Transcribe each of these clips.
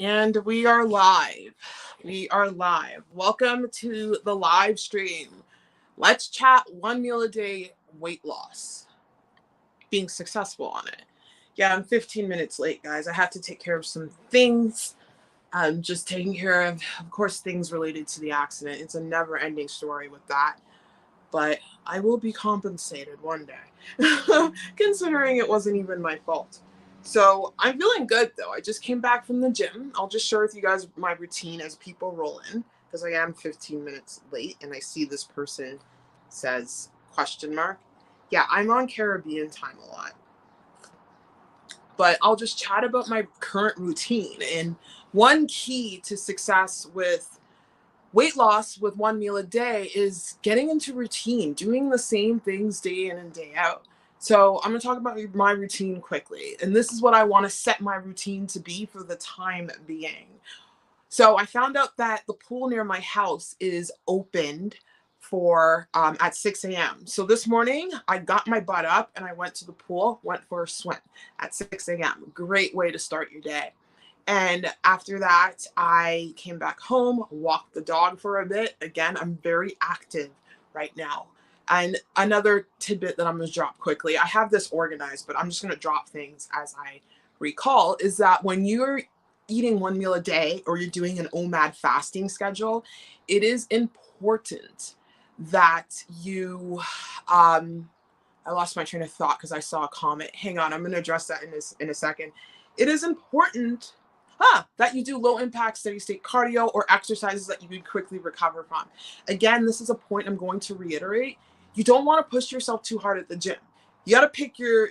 And we are live. We are live. Welcome to the live stream. Let's chat 1 meal a day weight loss. Being successful on it. Yeah, I'm 15 minutes late, guys. I have to take care of some things. I'm just taking care of course, things related to the accident. It's a never ending story with that. But I will be compensated one day, considering it wasn't even my fault. So I'm feeling good though. I just came back from the gym. I'll just share with you guys my routine as people roll in because I am 15 minutes late and I see this person says question mark. Yeah, I'm on Caribbean time a lot. But I'll just chat about my current routine. And one key to success with weight loss with 1 meal a day is getting into routine, doing the same things day in and day out. So I'm going to talk about my routine quickly. And this is what I want to set my routine to be for the time being. So I found out that the pool near my house is opened for at 6 a.m. So this morning I got my butt up and I went to the pool, went for a swim at 6 a.m. Great way to start your day. And after that, I came back home, walked the dog for a bit. Again, I'm very active right now. And another tidbit that I'm going to drop quickly, I have this organized, but I'm just going to drop things as I recall, is that when you're eating 1 meal a day or you're doing an OMAD fasting schedule, it is important that you, I lost my train of thought because I saw a comment. Hang on, I'm going to address that in a second. It is important that you do low impact steady state cardio or exercises that you can quickly recover from. Again, this is a point I'm going to reiterate. You don't want to push yourself too hard at the gym. You got to pick your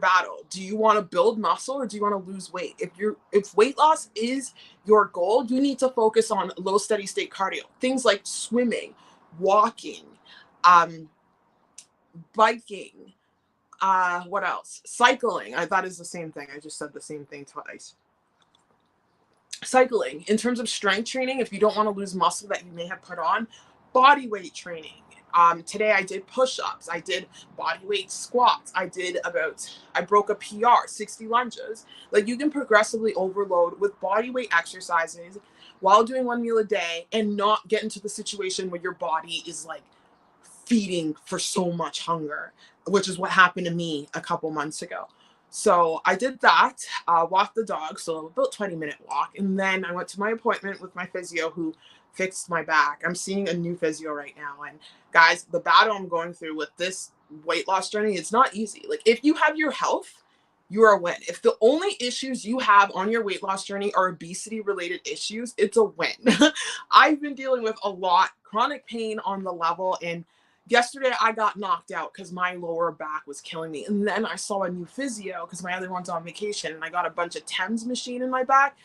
battle. Do you want to build muscle or do you want to lose weight? If weight loss is your goal, you need to focus on low steady state cardio. Things like swimming, walking, biking, what else? Cycling. That is the same thing. I just said the same thing twice. Cycling. In terms of strength training, if you don't want to lose muscle that you may have put on, body weight training. Today I did push-ups. I did body weight squats. I broke a PR, 60 lunges. Like, you can progressively overload with body weight exercises while doing 1 meal a day and not get into the situation where your body is like feeding for so much hunger, which is what happened to me a couple months ago. So I did that, walked the dog, so about 20-minute walk. And then I went to my appointment with my physio who fixed my back. I'm seeing a new physio right now. And guys, the battle I'm going through with this weight loss journey, it's not easy. Like, if you have your health, you're a win. If the only issues you have on your weight loss journey are obesity related issues, it's a win. I've been dealing with a lot, chronic pain on the level, and yesterday I got knocked out because my lower back was killing me. And then I saw a new physio because my other one's on vacation, and I got a bunch of TEMS machine in my back.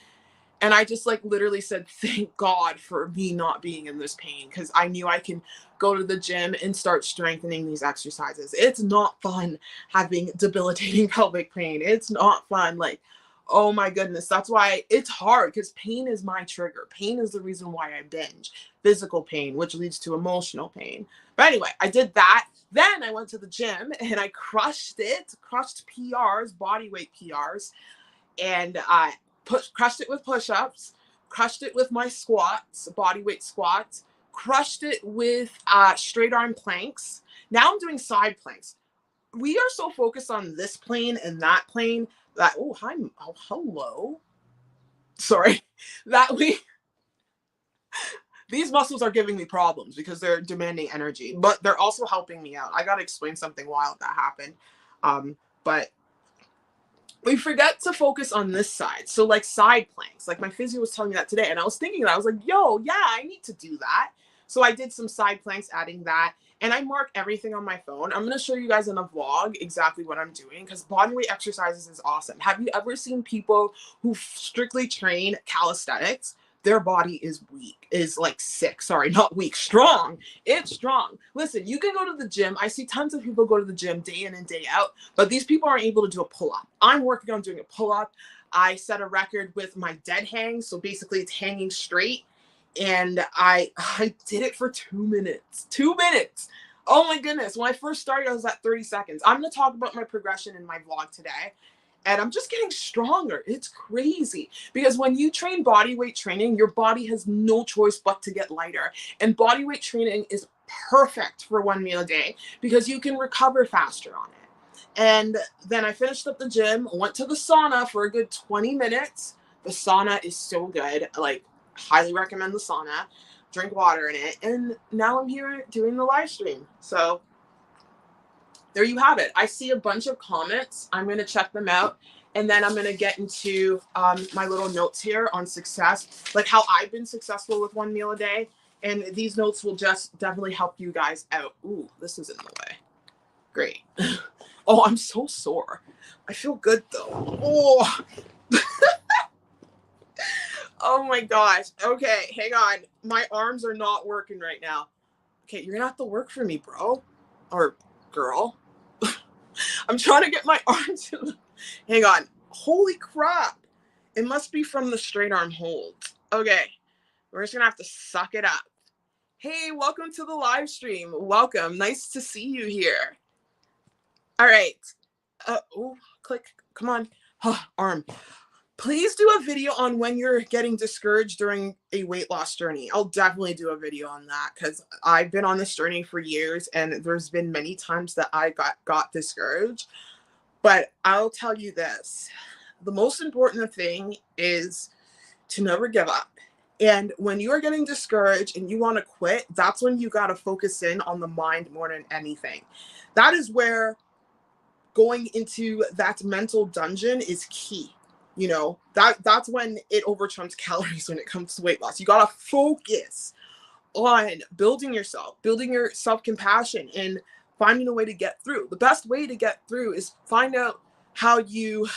And I just like literally said, thank God for me not being in this pain, because I knew I can go to the gym and start strengthening these exercises. It's not fun having debilitating pelvic pain. It's not fun. Like, oh my goodness. That's why it's hard, because pain is my trigger. Pain is the reason why I binge. Physical pain, which leads to emotional pain. But anyway, I did that. Then I went to the gym and I crushed PRs, body weight PRs. And I crushed it with push-ups, crushed it with my squats, body weight squats, crushed it with straight arm planks. Now I'm doing side planks. We are so focused on this plane and that plane that, hello. Sorry. That these muscles are giving me problems because they're demanding energy, but they're also helping me out. I got to explain something wild that happened. But we forget to focus on this side. So like side planks, like my physio was telling me that today. And I was thinking that, I was like, yo, yeah, I need to do that. So I did some side planks, adding that. And I mark everything on my phone. I'm going to show you guys in a vlog exactly what I'm doing, because bodyweight exercises is awesome. Have you ever seen people who strictly train calisthenics? Their body is weak, is like sick. Sorry, not weak, strong. It's strong. Listen, you can go to the gym. I see tons of people go to the gym day in and day out, but these people aren't able to do a pull-up. I'm working on doing a pull-up. I set a record with my dead hang. So basically it's hanging straight. And I did it for 2 minutes. 2 minutes. Oh my goodness. When I first started, I was at 30 seconds. I'm going to talk about my progression in my vlog today. And I'm just getting stronger. It's crazy because when you train body weight training, your body has no choice but to get lighter. And body weight training is perfect for one meal a day because you can recover faster on it. And then I finished up the gym, went to the sauna for a good 20 minutes. The sauna is so good. Like, highly recommend the sauna. Drink water in it. And now I'm here doing the live stream. So there you have it. I see a bunch of comments. I'm going to check them out. And then I'm going to get into my little notes here on success, like how I've been successful with one meal a day. And these notes will just definitely help you guys out. Ooh, this is in the way. Great. Oh, I'm so sore. I feel good though. Oh, oh my gosh. Okay, hang on. My arms are not working right now. Okay, you're going to have to work for me, bro. Or girl. I'm trying to get my arms. Hang on. Holy crap. It must be from the straight arm holds. Okay. We're just going to have to suck it up. Hey, welcome to the live stream. Welcome. Nice to see you here. All right. Oh, click. Come on. Arm. Please do a video on when you're getting discouraged during a weight loss journey. I'll definitely do a video on that because I've been on this journey for years and there's been many times that I got discouraged. But I'll tell you this, the most important thing is to never give up. And when you are getting discouraged and you want to quit, that's when you got to focus in on the mind more than anything. That is where going into that mental dungeon is key. You know, that's when it overtrumps calories when it comes to weight loss. You got to focus on building your self-compassion and finding a way to get through. The best way to get through is find out how you,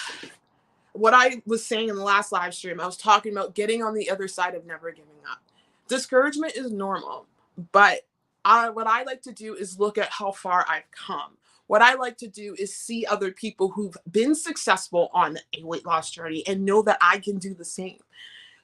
what I was saying in the last live stream, I was talking about getting on the other side of never giving up. Discouragement is normal, but what I like to do is look at how far I've come. What I like to do is see other people who've been successful on a weight loss journey and know that I can do the same.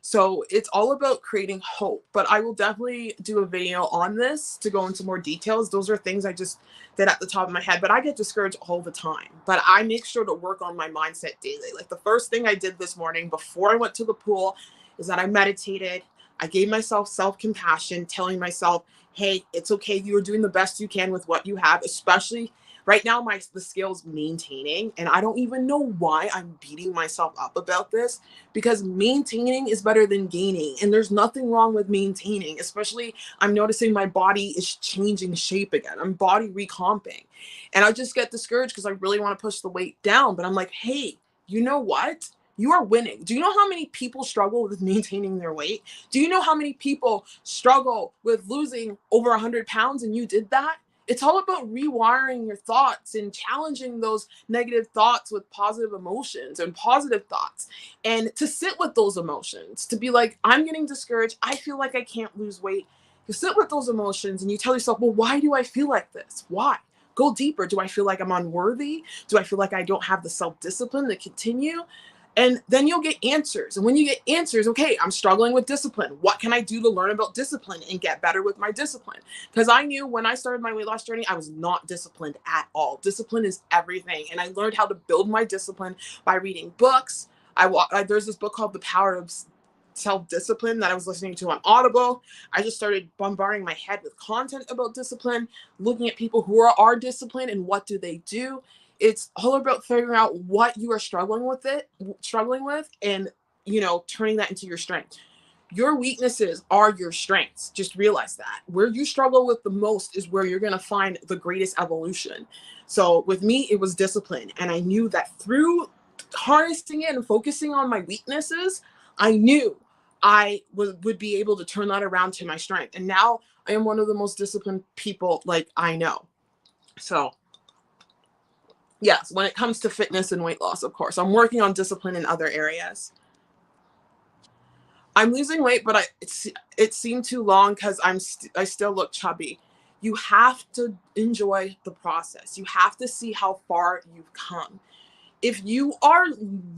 So it's all about creating hope, but I will definitely do a video on this to go into more details. Those are things I just did at the top of my head, but I get discouraged all the time. But I make sure to work on my mindset daily. Like the first thing I did this morning before I went to the pool is that I meditated. I gave myself self-compassion, telling myself, hey, it's okay. You're doing the best you can with what you have, especially right now, the scale's maintaining, and I don't even know why I'm beating myself up about this, because maintaining is better than gaining, and there's nothing wrong with maintaining, especially I'm noticing my body is changing shape again. I'm body recomping, and I just get discouraged because I really want to push the weight down, but I'm like, hey, you know what? You are winning. Do you know how many people struggle with maintaining their weight? Do you know how many people struggle with losing over 100 pounds and you did that? It's all about rewiring your thoughts and challenging those negative thoughts with positive emotions and positive thoughts, and to sit with those emotions, to be like, I'm getting discouraged. I feel like I can't lose weight. You sit with those emotions and you tell yourself, well, why do I feel like this? Why? Go deeper. Do I feel like I'm unworthy? Do I feel like I don't have the self-discipline to continue? And then you'll get answers. And when you get answers, okay, I'm struggling with discipline. What can I do to learn about discipline and get better with my discipline? Because I knew when I started my weight loss journey, I was not disciplined at all. Discipline is everything. And I learned how to build my discipline by reading books. There's this book called The Power of Self-Discipline that I was listening to on Audible. I just started bombarding my head with content about discipline, looking at people who are disciplined and what do they do. It's all about figuring out what you are struggling with, and, you know, turning that into your strength. Your weaknesses are your strengths. Just realize that. Where you struggle with the most is where you're going to find the greatest evolution. So with me, it was discipline. And I knew that through harnessing it and focusing on my weaknesses, I knew I would be able to turn that around to my strength. And now I am one of the most disciplined people like I know. So yes, when it comes to fitness and weight loss, of course, I'm working on discipline in other areas. I'm losing weight, but it seemed too long because I still look chubby. You have to enjoy the process. You have to see how far you've come. If you are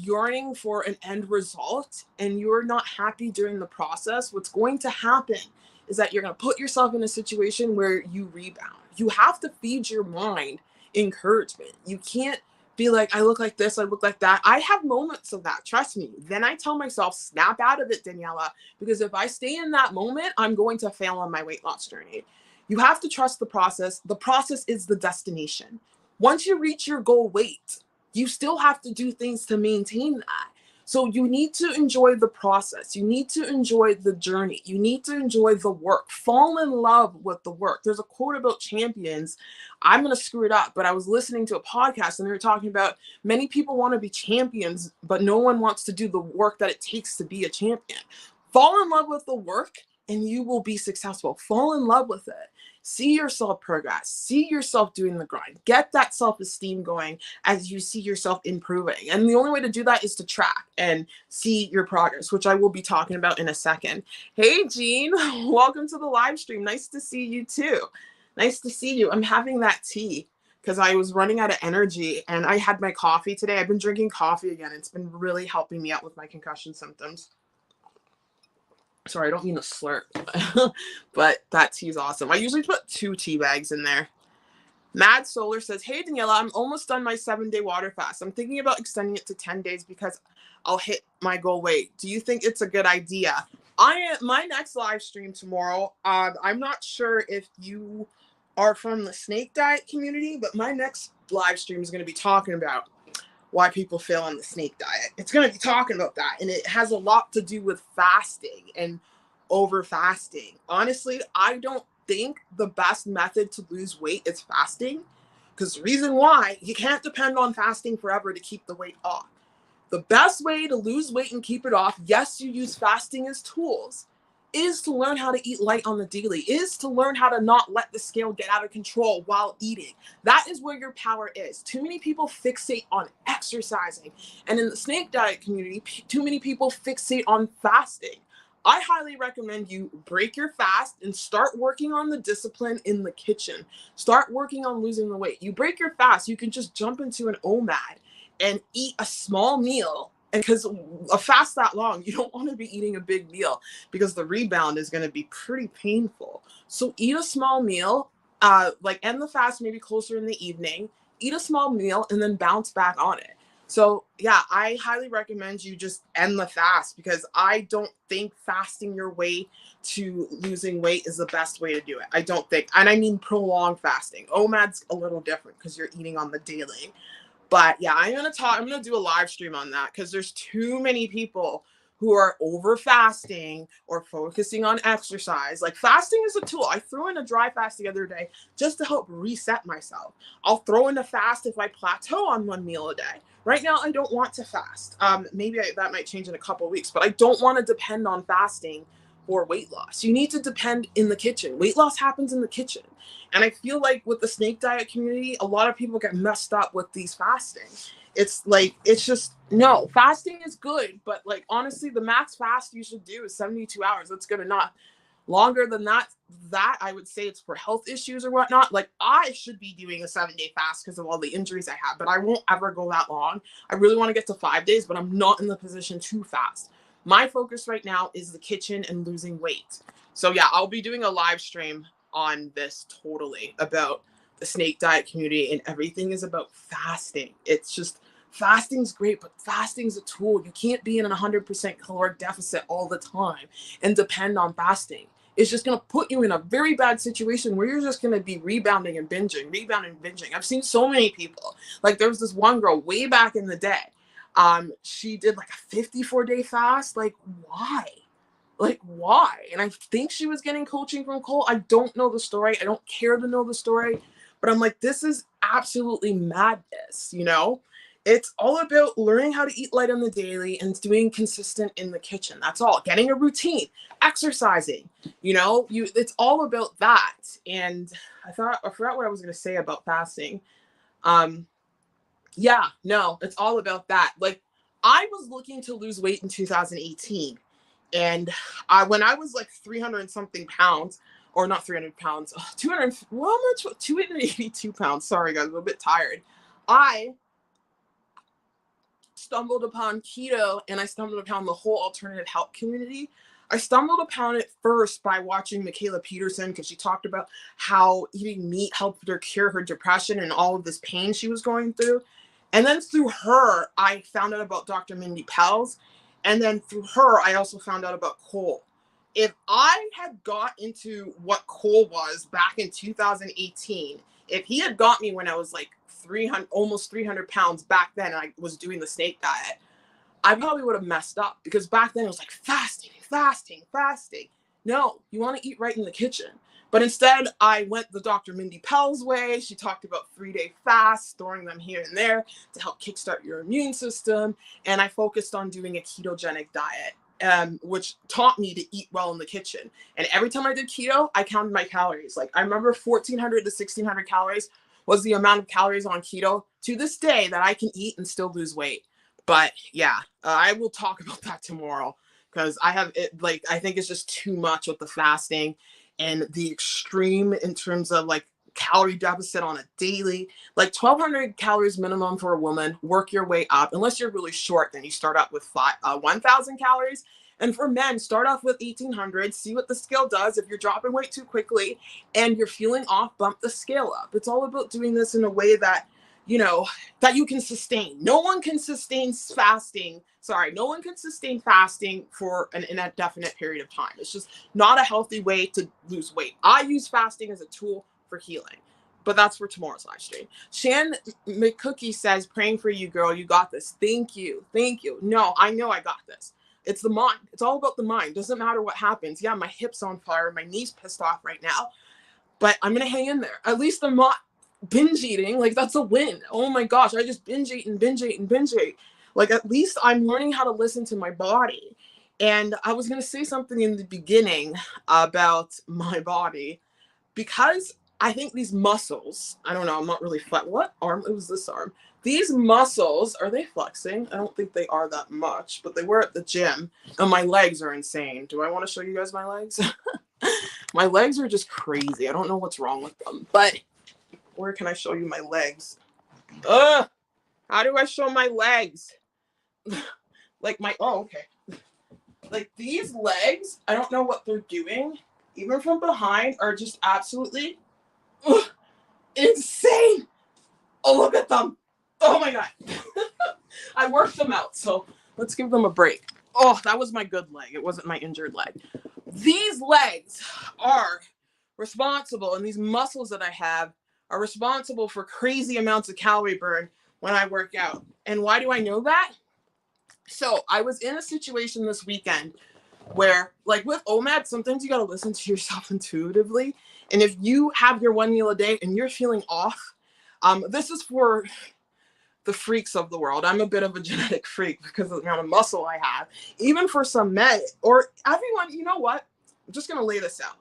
yearning for an end result and you're not happy during the process, what's going to happen is that you're going to put yourself in a situation where you rebound. You have to feed your mind encouragement. You can't be like, I look like this, I look like that. I have moments of that, trust me. Then I tell myself, snap out of it, Daniela, because if I stay in that moment, I'm going to fail on my weight loss journey. You have to trust the process. The process is the destination. Once you reach your goal weight, you still have to do things to maintain that. So you need to enjoy the process. You need to enjoy the journey. You need to enjoy the work. Fall in love with the work. There's a quote about champions. I'm going to screw it up, but I was listening to a podcast and they were talking about many people want to be champions, but no one wants to do the work that it takes to be a champion. Fall in love with the work and you will be successful. Fall in love with it. See yourself progress. See yourself doing the grind. Get that self-esteem going as you see yourself improving. And the only way to do that is to track and see your progress, which I will be talking about in a second. Hey, Jean, welcome to the live stream. Nice to see you too. Nice to see you. I'm having that tea because I was running out of energy and I had my coffee today. I've been drinking coffee again. It's been really helping me out with my concussion symptoms. Sorry, I don't mean to slurp, but that tea is awesome. I usually put 2 tea bags in there. Mad Solar says, hey, Daniela, I'm almost done my 7-day water fast. I'm thinking about extending it to 10 days because I'll hit my goal weight. Do you think it's a good idea? My next live stream tomorrow, I'm not sure if you are from the snake diet community, but my next live stream is going to be talking about why people fail on the snake diet. It's going to be talking about that. And it has a lot to do with fasting and over fasting. Honestly, I don't think the best method to lose weight is fasting, because the reason why, you can't depend on fasting forever to keep the weight off. The best way to lose weight and keep it off, yes, you use fasting as tools, is to learn how to eat light on the daily, is to learn how to not let the scale get out of control while eating. That is where your power is. Too many people fixate on exercising. And in the snake diet community, too many people fixate on fasting. I highly recommend you break your fast and start working on the discipline in the kitchen. Start working on losing the weight. You break your fast, you can just jump into an OMAD and eat a small meal. And because a fast that long, you don't want to be eating a big meal because the rebound is going to be pretty painful. So eat a small meal, like end the fast maybe closer in the evening, eat a small meal and then bounce back on it. So yeah, I highly recommend you just end the fast, because I don't think fasting your way to losing weight is the best way to do it. I don't think, and I mean prolonged fasting. OMAD's a little different because you're eating on the daily. But yeah, I'm going to do a live stream on that, because there's too many people who are over fasting or focusing on exercise. Like, fasting is a tool. I threw in a dry fast the other day just to help reset myself. I'll throw in a fast if I plateau on 1 meal a day. Right now, I don't want to fast. Maybe that might change in a couple of weeks, but I don't want to depend on fasting for weight loss. You need to depend in the kitchen. Weight loss happens in the kitchen. And I feel like with the snake diet community, a lot of people get messed up with these fasting. It's like, it's just, no, fasting is good. But like, honestly, the max fast you should do is 72 hours. That's good enough. Longer than that, I would say it's for health issues or whatnot. Like, I should be doing a 7-day fast because of all the injuries I have, but I won't ever go that long. I really want to get to 5 days, but I'm not in the position to fast. My focus right now is the kitchen and losing weight. So yeah, I'll be doing a live stream on this totally about the snake diet community, and everything is about fasting. It's just, fasting's great, but fasting's a tool. You can't be in a 100% caloric deficit all the time and depend on fasting. It's just going to put you in a very bad situation where you're just going to be rebounding and binging. I've seen so many people. Like, there was this one girl way back in the day. She did like a 54-day fast. Like, why? Like, why? And I think she was getting coaching from Cole. I don't know the story. I don't care to know the story. But I'm like, this is absolutely madness, you know? It's all about learning how to eat light on the daily and doing consistent in the kitchen. That's all. Getting a routine, exercising, you know, it's all about that. And I forgot what I was going to say about fasting. Yeah, no, it's all about that. Like, I was looking to lose weight in 2018. And when I was like 300 and something pounds, or not 300 pounds, 200, well, how much? 282 pounds. Sorry, guys, I'm a bit tired. I stumbled upon keto, and I stumbled upon the whole alternative health community. I stumbled upon it first by watching Michaela Peterson, because she talked about how eating meat helped her cure her depression and all of this pain she was going through. And then through her, I found out about Dr. Mindy Pels. And then through her, I also found out about Cole. If I had got into what Cole was back in 2018, if he had got me when I was like 300, almost 300 pounds back then, and I was doing the snake diet, I probably would have messed up, because back then it was like fasting, fasting, fasting. No, you want to eat right in the kitchen. But instead, I went the Dr. Mindy Pell's way. She talked about 3-day fasts, storing them here and there to help kickstart your immune system. And I focused on doing a ketogenic diet, which taught me to eat well in the kitchen. And every time I did keto, I counted my calories. Like, I remember 1,400 to 1,600 calories was the amount of calories on keto to this day that I can eat and still lose weight. But yeah, I will talk about that tomorrow, because I have it, like, I think it's just too much with the fasting and the extreme in terms of like calorie deficit on a daily, like 1,200 calories minimum for a woman. Work your way up. Unless you're really short, then you start out with 1,000 calories. And for men, start off with 1,800, see what the scale does. If you're dropping weight too quickly and you're feeling off, bump the scale up. It's all about doing this in a way that, you know, that you can sustain. No one can sustain fasting. Sorry, no one can sustain fasting for an indefinite period of time. It's just not a healthy way to lose weight. I use fasting as a tool for healing. But that's for tomorrow's live stream. Shan McCookie says, praying for you, girl. You got this. Thank you. Thank you. No, I know I got this. It's the mind. It's all about the mind. Doesn't matter what happens. Yeah, my hip's on fire. My knee's pissed off right now. But I'm going to hang in there. At least I'm not binge eating. Like, that's a win. Oh my gosh. I just binge eat and binge eat and binge eat. Like, at least I'm learning how to listen to my body. And I was going to say something in the beginning about my body, because I think these muscles, I don't know, I'm not really what arm? It was this arm. These muscles, are they flexing? I don't think they are that much, but they were at the gym. And my legs are insane. Do I want to show you guys my legs? My legs are just crazy. I don't know what's wrong with them. But where can I show you my legs? Ugh! How do I show my legs? Like okay. Like, these legs, I don't know what they're doing, even from behind, are just absolutely insane. Oh, look at them. Oh my God. I worked them out, so let's give them a break. Oh, that was my good leg. It wasn't my injured leg. These legs are responsible, and these muscles that I have are responsible for crazy amounts of calorie burn when I work out. And why do I know that? So I was in a situation this weekend where, like with OMAD, sometimes you got to listen to yourself intuitively. And if you have your one meal a day and you're feeling off, this is for the freaks of the world. I'm a bit of a genetic freak because of the amount of muscle I have. Even for some men or everyone, you know what? I'm just going to lay this out.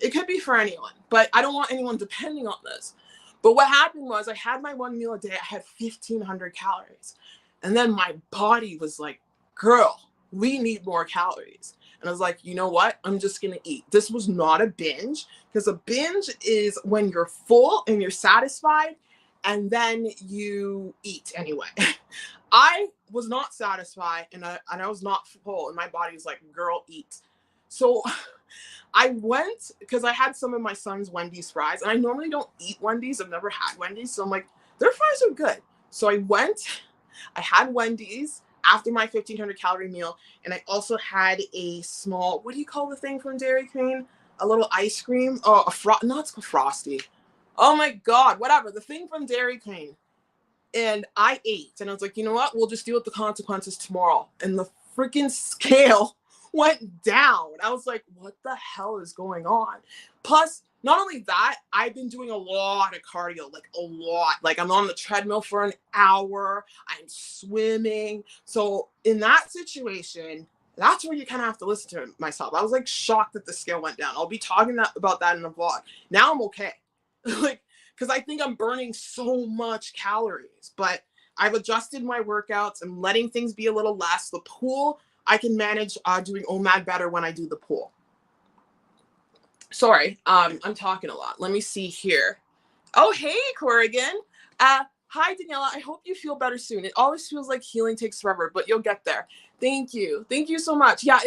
It could be for anyone, but I don't want anyone depending on this. But what happened was, I had my one meal a day. I had 1,500 calories. And then my body was like, girl, we need more calories. And I was like, you know what? I'm just going to eat. This was not a binge, because a binge is when you're full and you're satisfied and then you eat anyway. I was not satisfied and I was not full, and my body was like, girl, eat. So I went, because I had some of my son's Wendy's fries, and I normally don't eat Wendy's. I've never had Wendy's. So I'm like, their fries are good. So I went, I had Wendy's after my 1,500 calorie meal. And I also had a small, what do you call the thing from Dairy Queen? A little ice cream. Oh, no, it's a Frosty. Oh my God, whatever. The thing from Dairy Queen. And I ate, and I was like, you know what? We'll just deal with the consequences tomorrow. And the freaking scale went down. I was like, what the hell is going on? Plus, not only that, I've been doing a lot of cardio, like a lot. Like, I'm on the treadmill for an hour. I'm swimming. So in that situation, that's where you kind of have to listen to myself. I was like shocked that the scale went down. I'll be talking about that in the vlog. Now I'm okay. Like, because I think I'm burning so much calories, but I've adjusted my workouts and letting things be a little less. The pool, I can manage doing OMAD better when I do the pool. Sorry, I'm talking a lot. Let me see here. Oh, hey, Corrigan. Hi, Daniela. I hope you feel better soon. It always feels like healing takes forever, but you'll get there. Thank you. Thank you so much. Yeah,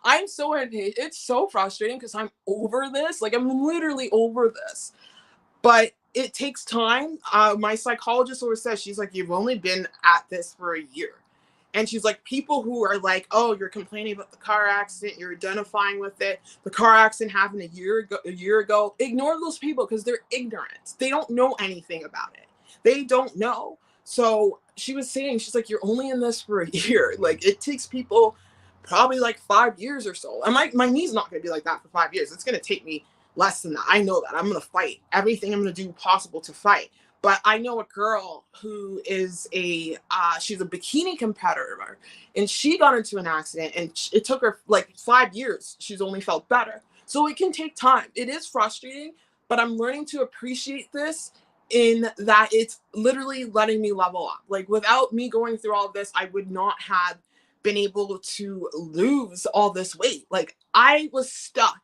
I'm so impatient. It's so frustrating because I'm over this. Like, I'm literally over this. But it takes time. My psychologist always says, she's like, you've only been at this for a year. And she's like, people who are like, oh, you're complaining about the car accident, you're identifying with it. The car accident happened a year ago. Ignore those people because they're ignorant. They don't know anything about it. They don't know. So she was saying, she's like, you're only in this for a year. Like, it takes people probably like 5 years or so. And my knee's not going to be like that for 5 years. It's going to take me less than that. I know that. I'm going to fight everything I'm going to do possible to fight. But I know a girl who is she's a bikini competitor, and she got into an accident, and it took her like 5 years. She's only felt better. So it can take time. It is frustrating, but I'm learning to appreciate this in that it's literally letting me level up. Like, without me going through all of this, I would not have been able to lose all this weight. Like, I was stuck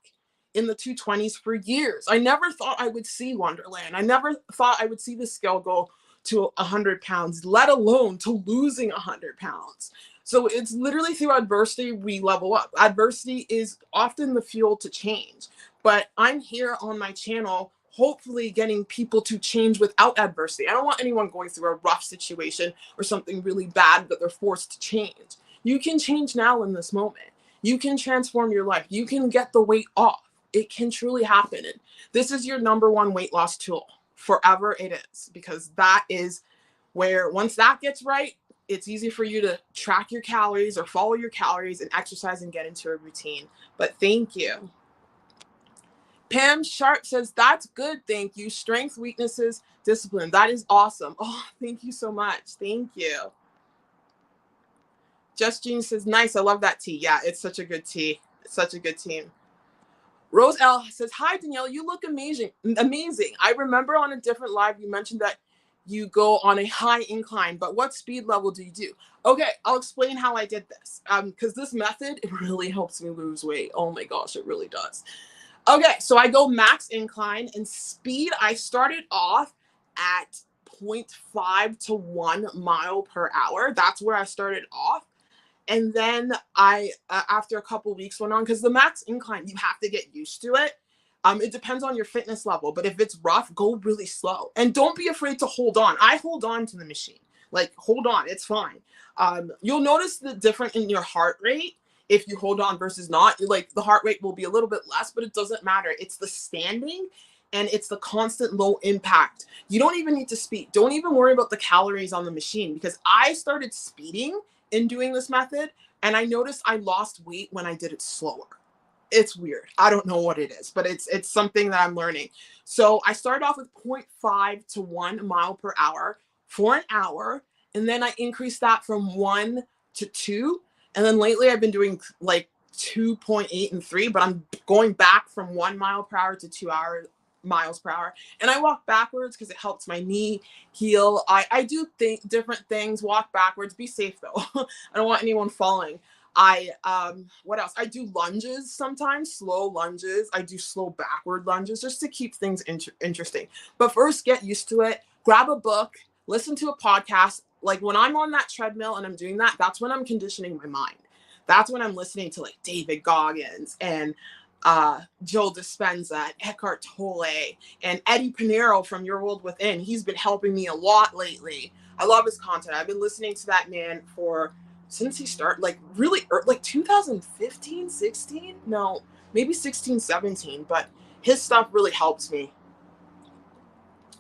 in the 220s for years. I never thought I would see Wonderland. I never thought I would see the scale go to 100 pounds, let alone to losing 100 pounds. So it's literally through adversity we level up. Adversity is often the fuel to change. But I'm here on my channel, hopefully getting people to change without adversity. I don't want anyone going through a rough situation or something really bad that they're forced to change. You can change now in this moment. You can transform your life. You can get the weight off. It can truly happen. And this is your number one weight loss tool. Forever it is, because that is where, once that gets right, it's easy for you to track your calories or follow your calories and exercise and get into a routine. But thank you. Pam Sharp says, that's good. Thank you. Strength, weaknesses, discipline. That is awesome. Oh, thank you so much. Thank you. Just Jean says, nice. I love that tea. Yeah, it's such a good tea. It's such a good team. Rose L says, hi, Danielle, you look amazing. Amazing. I remember on a different live, you mentioned that you go on a high incline, but what speed level do you do? Okay, I'll explain how I did this. Because this method, it really helps me lose weight. Oh my gosh, it really does. Okay, so I go max incline, and speed, I started off at 0.5 to 1 mile per hour. That's where I started off. And then I, after a couple weeks went on, because the max incline, you have to get used to it. It depends on your fitness level, but if it's rough, go really slow. And don't be afraid to hold on. I hold on to the machine. Like, hold on, it's fine. You'll notice the difference in your heart rate if you hold on versus not. Like, the heart rate will be a little bit less, but it doesn't matter. It's the standing and it's the constant low impact. You don't even need to speed. Don't even worry about the calories on the machine, because I started speeding in doing this method, and I noticed I lost weight when I did it slower. It's weird. I don't know what it is, but it's something that I'm learning. So I started off with 0.5 to 1 mile per hour for an hour, and then I increased that from 1 to 2, and then lately I've been doing like 2.8 and 3, but I'm going back from 1 mile per hour to 2 miles per hour, and I walk backwards because it helps my knee heal. I do different things. Walk backwards. Be safe though. I don't want anyone falling. What else? I do lunges sometimes, slow lunges. I do slow backward lunges just to keep things interesting. But first, get used to it. Grab a book, listen to a podcast. Like, when I'm on that treadmill and I'm doing that, that's when I'm conditioning my mind. That's when I'm listening to like David Goggins and Joe Dispenza, Eckhart Tolle, and Eddie Pinero from Your World Within. He's been helping me a lot lately. I love his content. I've been listening to that man since he started, like really, like 2015, 16? No, maybe 16, 17, but his stuff really helps me.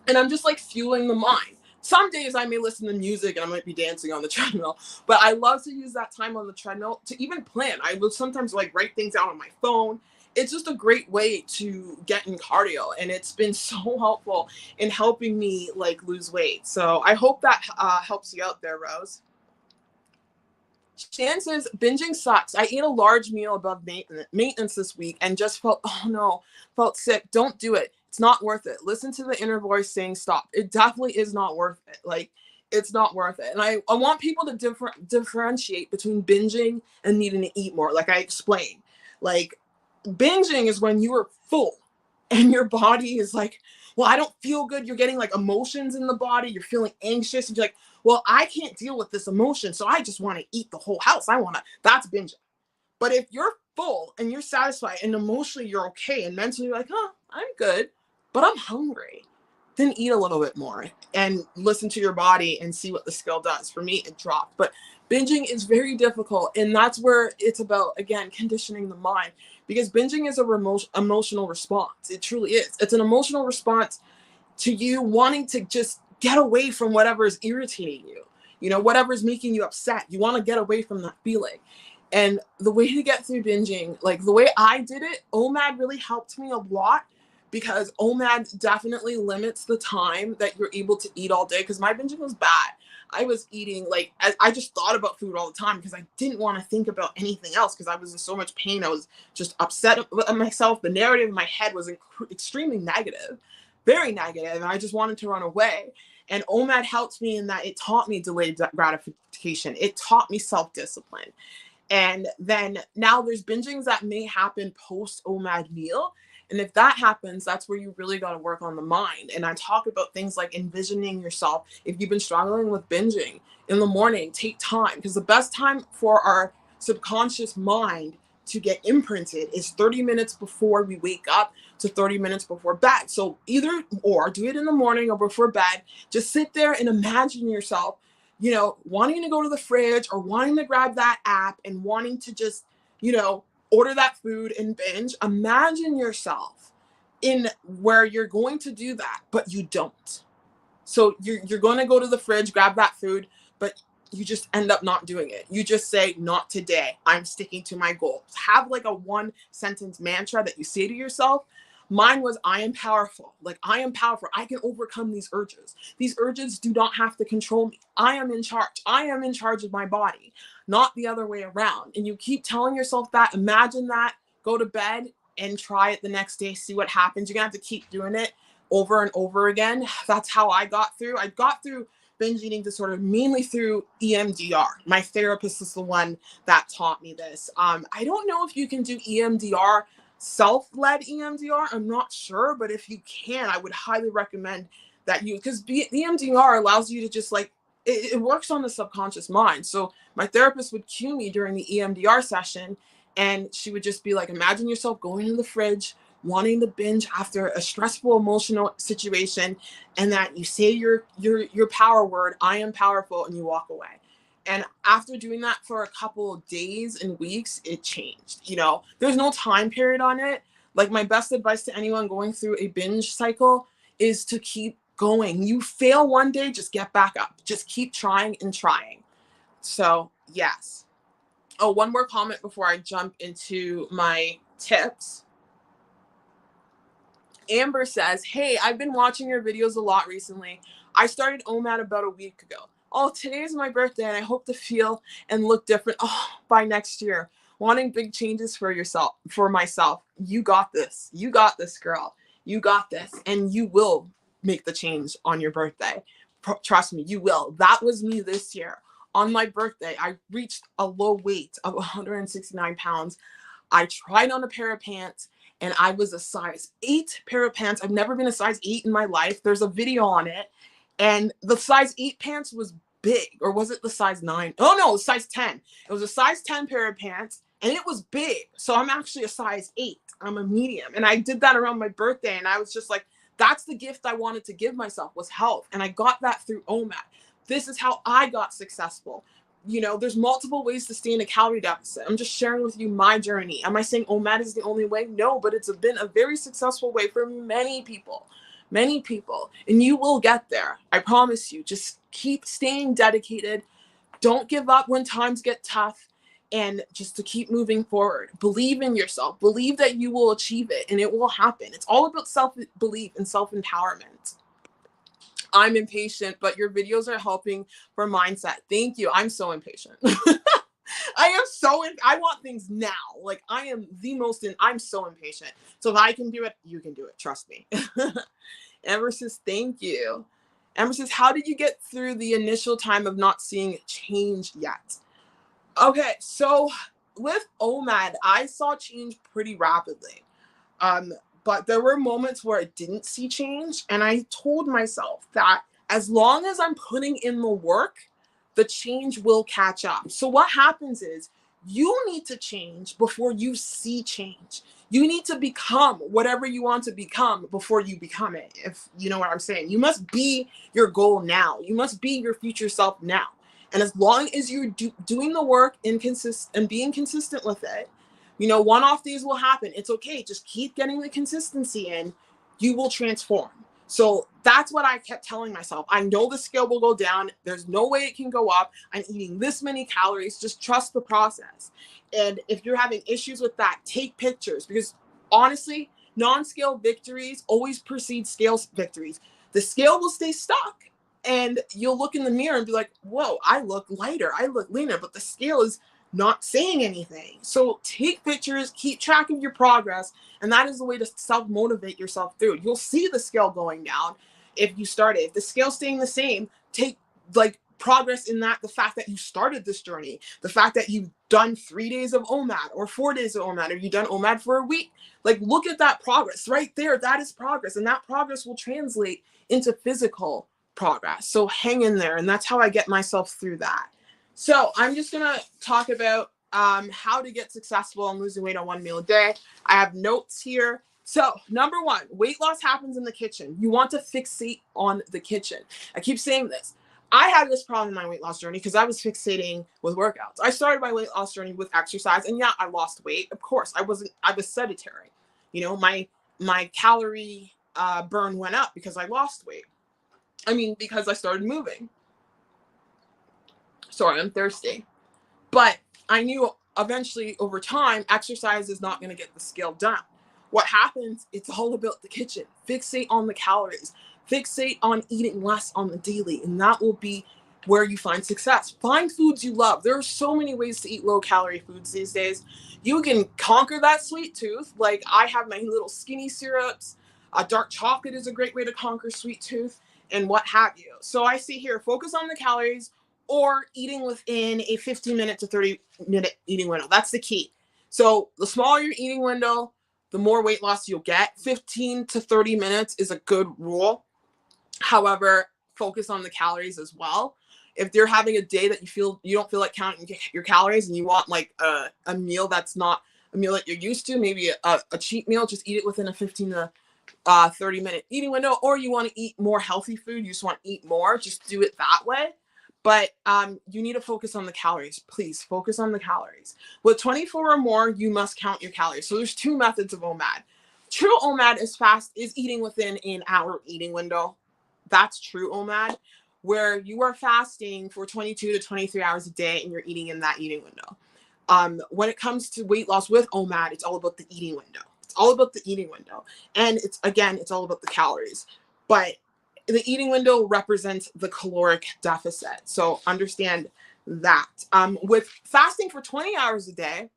And I'm just like fueling the mind. Some days I may listen to music and I might be dancing on the treadmill, but I love to use that time on the treadmill to even plan. I will sometimes like write things out on my phone. It's just a great way to get in cardio, and it's been so helpful in helping me like lose weight. So I hope that helps you out there, Rose. Shan says, binging sucks. I ate a large meal above maintenance this week and just felt sick. Don't do it. It's not worth it. Listen to the inner voice saying stop. It definitely is not worth it. Like, it's not worth it. And I want people to differentiate between binging and needing to eat more. Like I explained, like, binging is when you are full and your body is like, well, I don't feel good. You're getting like emotions in the body. You're feeling anxious. And you're like, well, I can't deal with this emotion, so I just want to eat the whole house. That's binging. But if you're full and you're satisfied and emotionally you're okay and mentally you're like, I'm good, but I'm hungry. then eat a little bit more and listen to your body and see what the skill does. For me, it dropped. But binging is very difficult. And that's where it's about, again, conditioning the mind, because binging is a emotional response. It truly is. It's an emotional response to you wanting to just get away from whatever is irritating you, whatever is making you upset. You want to get away from that feeling. And the way to get through binging, like the way I did it, OMAD really helped me a lot, because OMAD definitely limits the time that you're able to eat all day. Because my binging was bad. I was eating, like, I just thought about food all the time because I didn't want to think about anything else, because I was in so much pain. I was just upset with myself. The narrative in my head was extremely negative, very negative, and I just wanted to run away. And OMAD helped me in that it taught me delayed gratification. It taught me self-discipline. And then now there's bingings that may happen post OMAD meal. And if that happens, that's where you really got to work on the mind. And I talk about things like envisioning yourself. If you've been struggling with binging in the morning, take time, because the best time for our subconscious mind to get imprinted is 30 minutes before we wake up to 30 minutes before bed. So either or, do it in the morning or before bed. Just sit there and imagine yourself, wanting to go to the fridge or wanting to grab that app and wanting to just, order that food and binge. Imagine yourself in where you're going to do that, but you don't. So you're going to go to the fridge, grab that food, but you just end up not doing it. You just say, not today. I'm sticking to my goals. Have like a 1-sentence mantra that you say to yourself. Mine was, I am powerful. Like, I am powerful. I can overcome these urges. These urges do not have to control me. I am in charge. I am in charge of my body, not the other way around. And you keep telling yourself that, imagine that, go to bed and try it the next day, see what happens. You're gonna have to keep doing it over and over again. That's how I got through. I got through binge eating disorder mainly through EMDR. My therapist is the one that taught me this. I don't know if you can do EMDR, self-led EMDR. I'm not sure, but if you can, I would highly recommend that because EMDR allows you to just like, it works on the subconscious mind. So my therapist would cue me during the EMDR session, and she would just be like, imagine yourself going to the fridge, wanting to binge after a stressful emotional situation, and that you say your power word, I am powerful, and you walk away. And after doing that for a couple of days and weeks, it changed. There's no time period on it. Like, my best advice to anyone going through a binge cycle is to keep going. You fail one day, just get back up. Just keep trying and trying. So yes. Oh, one more comment before I jump into my tips. Amber says, hey, I've been watching your videos a lot recently. I started OMAD about a week ago. Oh, today is my birthday and I hope to feel and look different by next year. Wanting big changes for myself. You got this. You got this, girl. You got this. And you will make the change on your birthday. Trust me, you will. That was me this year. On my birthday, I reached a low weight of 169 pounds. I tried on a pair of pants and I was a size 8 pair of pants. I've never been a size 8 in my life. There's a video on it. And the size 8 pants was big. Or was it the size 9? Oh no, size 10. It was a size 10 pair of pants and it was big. So I'm actually a size 8. I'm a medium. And I did that around my birthday. And I was just like, that's the gift I wanted to give myself, was health. And I got that through OMAD. This is how I got successful. There's multiple ways to stay in a calorie deficit. I'm just sharing with you my journey. Am I saying OMAD is the only way? No, but it's been a very successful way for many people. And you will get there. I promise you. Just keep staying dedicated. Don't give up when times get tough. And just to keep moving forward. Believe in yourself. Believe that you will achieve it and it will happen. It's all about self-belief and self-empowerment. I'm impatient, but your videos are helping for mindset. Thank you. I'm so impatient. I want things now. Like, I'm so impatient. So if I can do it, you can do it. Trust me. Amber says, thank you. Amber says, how did you get through the initial time of not seeing change yet? Okay, so with OMAD, I saw change pretty rapidly. But there were moments where I didn't see change. And I told myself that as long as I'm putting in the work, the change will catch up. So what happens is You need to change before you see change. You need to become whatever you want to become before you become it. If you know what I'm saying, you must be your goal now. You must be your future self now. And as long as you're doing the work and being consistent with it, one-off days will happen. It's okay. Just keep getting the consistency in. You will transform. So that's what I kept telling myself. I know the scale will go down. There's no way it can go up. I'm eating this many calories. Just trust the process. And if you're having issues with that, take pictures, because honestly, non-scale victories always precede scale victories. The scale will stay stuck and you'll look in the mirror and be like, whoa, I look lighter. I look leaner, but the scale is not saying anything. So take pictures, keep track of your progress, and that is the way to self-motivate yourself through. You'll see the scale going down if you start it. If the scale's staying the same, take progress in that, the fact that you started this journey, the fact that you've done 3 days of OMAD or 4 days of OMAD, or you've done OMAD for a week. Look at that progress right there. That is progress, and that progress will translate into physical progress. So hang in there, and that's how I get myself through that. So I'm just going to talk about how to get successful on losing weight on 1 meal a day. I have notes here. So number 1, weight loss happens in the kitchen. You want to fixate on the kitchen. I keep saying this. I had this problem in my weight loss journey because I was fixating with workouts. I started my weight loss journey with exercise, and yeah, I lost weight. Of course, I was sedentary. My calorie burn went up because I lost weight. Because I started moving. Sorry, I'm thirsty. But I knew eventually over time, exercise is not going to get the scale down. What happens, it's all about the kitchen. Fixate on the calories. Fixate on eating less on the daily, and that will be where you find success. Find foods you love. There are so many ways to eat low-calorie foods these days. You can conquer that sweet tooth. Like I have my little skinny syrups. Dark chocolate is a great way to conquer sweet tooth, and what have you. So I see here, focus on the calories or eating within a 15-minute to 30-minute eating window. That's the key. So the smaller your eating window, the more weight loss you'll get. 15 to 30 minutes is a good rule. However, focus on the calories as well. If you're having a day that you don't feel like counting your calories and you want a meal that's not a meal that you're used to, maybe a cheat meal, just eat it within a 15 to 30-minute eating window. Or you want to eat more healthy food, you just want to eat more, just do it that way. But you need to focus on the calories. Please focus on the calories. With 24 or more, you must count your calories. So there's 2 methods of OMAD. True OMAD is eating within an hour eating window. That's true OMAD, where you are fasting for 22 to 23 hours a day and you're eating in that eating window. When it comes to weight loss with OMAD, it's all about the eating window. It's all about the eating window. And it's all about the calories. But the eating window represents the caloric deficit. So understand that. With fasting for 20 hours a day,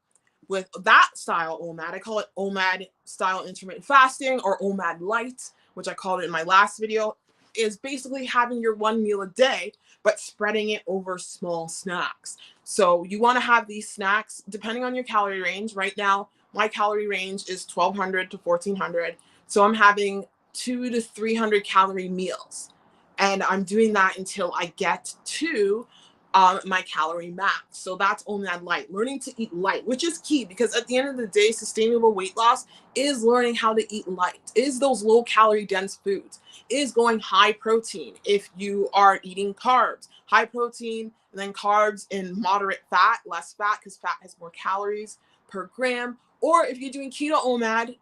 with that style OMAD, I call it OMAD style intermittent fasting or OMAD light, which I called it in my last video, is basically having your 1 meal a day, but spreading it over small snacks. So you want to have these snacks depending on your calorie range. Right now, my calorie range is 1,200 to 1,400. So I'm having 200 to 300 calorie meals. And I'm doing that until I get to my calorie max. So that's OMAD light, learning to eat light, which is key because at the end of the day, sustainable weight loss is learning how to eat light, is those low calorie dense foods, is going high protein. If you are eating carbs, high protein, and then carbs in moderate fat, less fat because fat has more calories per gram. Or if you're doing keto OMAD,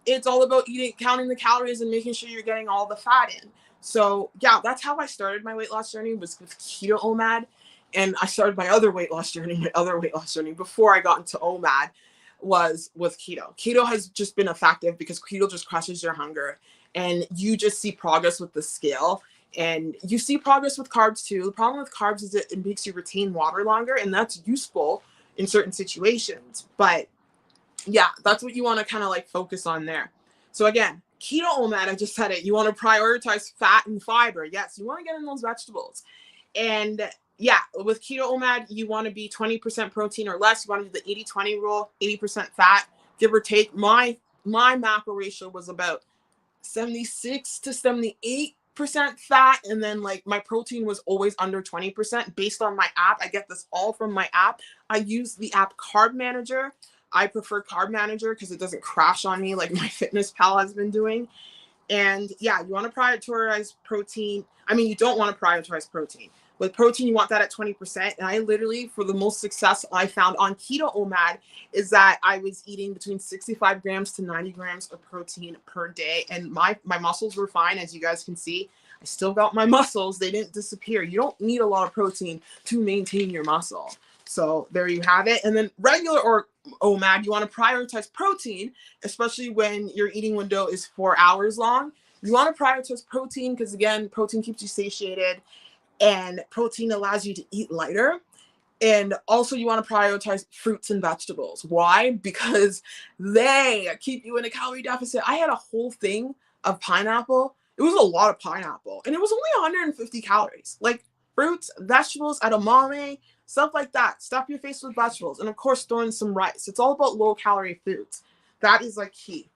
it's all about counting the calories and making sure you're getting all the fat in. So yeah, that's how I started my weight loss journey, was with keto OMAD. And I started my other weight loss journey before I got into OMAD was with keto. Keto has just been effective because keto just crushes your hunger and you just see progress with the scale, and you see progress with carbs too. The problem with carbs is it makes you retain water longer, and that's useful in certain situations. But yeah, that's what you want to kind of focus on there. So again, keto OMAD, I just said it. You want to prioritize fat and fiber. Yes, you want to get in those vegetables. And yeah, with keto OMAD, you want to be 20% protein or less. You want to do the 80-20 rule, 80% fat, give or take. My macro ratio was about 76 to 78 fat, and then like my protein was always under 20% based on my app. I get this all from my app. I use the app Carb Manager. I prefer Carb Manager because it doesn't crash on me like my Fitness Pal has been doing. And yeah, you want to prioritize protein. I mean, you don't want to prioritize protein. With protein, you want that at 20%. And I literally, for the most success I found on keto OMAD, is that I was eating between 65 grams to 90 grams of protein per day. And my muscles were fine, as you guys can see. I still got my muscles. They didn't disappear. You don't need a lot of protein to maintain your muscle. So there you have it. And then regular or OMAD, you want to prioritize protein, especially when your eating window is 4 hours long. You want to prioritize protein because, again, protein keeps you satiated and protein allows you to eat lighter. And also you want to prioritize fruits and vegetables. Why? Because they keep you in a calorie deficit. I had a whole thing of pineapple. It was a lot of pineapple and it was only 150 calories. Like fruits, vegetables, edamame, stuff like that. Stuff your face with vegetables. And of course, throw in some rice. It's all about low calorie foods. That is like key.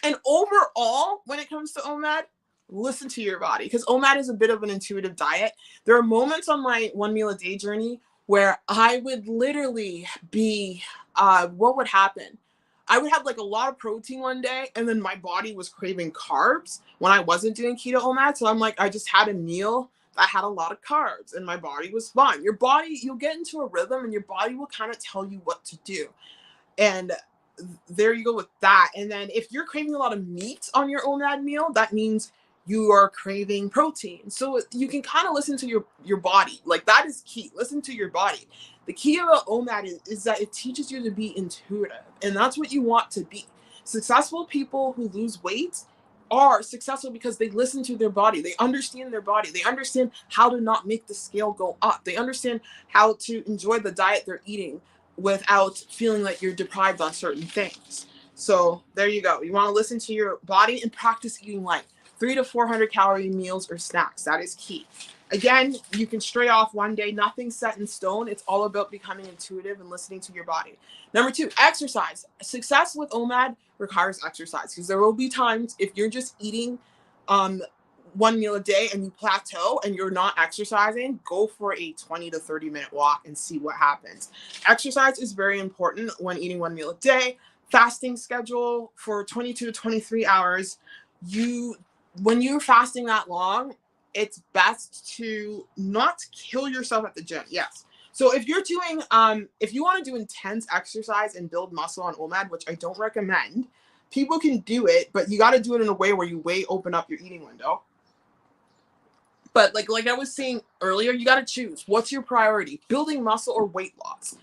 And overall, when it comes to OMAD, listen to your body, because OMAD is a bit of an intuitive diet. There are moments on my 1 meal a day journey where I would literally be, what would happen? I would have like a lot of protein one day and then my body was craving carbs when I wasn't doing keto OMAD. So I'm like, I just had a meal that had a lot of carbs and my body was fine. Your body, you'll get into a rhythm and your body will kind of tell you what to do. And there you go with that. And then if you're craving a lot of meat on your OMAD meal, that means you are craving protein. So you can kind of listen to your body. Like that is key. Listen to your body. The key about OMAD is that it teaches you to be intuitive. And that's what you want to be. Successful people who lose weight are successful because they listen to their body. They understand their body. They understand how to not make the scale go up. They understand how to enjoy the diet they're eating without feeling like you're deprived on certain things. So there you go. You want to listen to your body and practice eating light. 300 to 400 calorie meals or snacks. That is key. Again, you can stray off one day. Nothing's set in stone. It's all about becoming intuitive and listening to your body. Number 2, exercise. Success with OMAD requires exercise because there will be times if you're just eating 1 meal a day and you plateau and you're not exercising, go for a 20 to 30 minute walk and see what happens. Exercise is very important when eating 1 meal a day. Fasting schedule for 22 to 23 hours. When you're fasting that long, it's best to not kill yourself at the gym. Yes. So if you're doing, if you want to do intense exercise and build muscle on OMAD, which I don't recommend, people can do it, but you got to do it in a way where you open up your eating window. But like I was saying earlier, you got to choose. What's your priority? Building muscle or weight loss?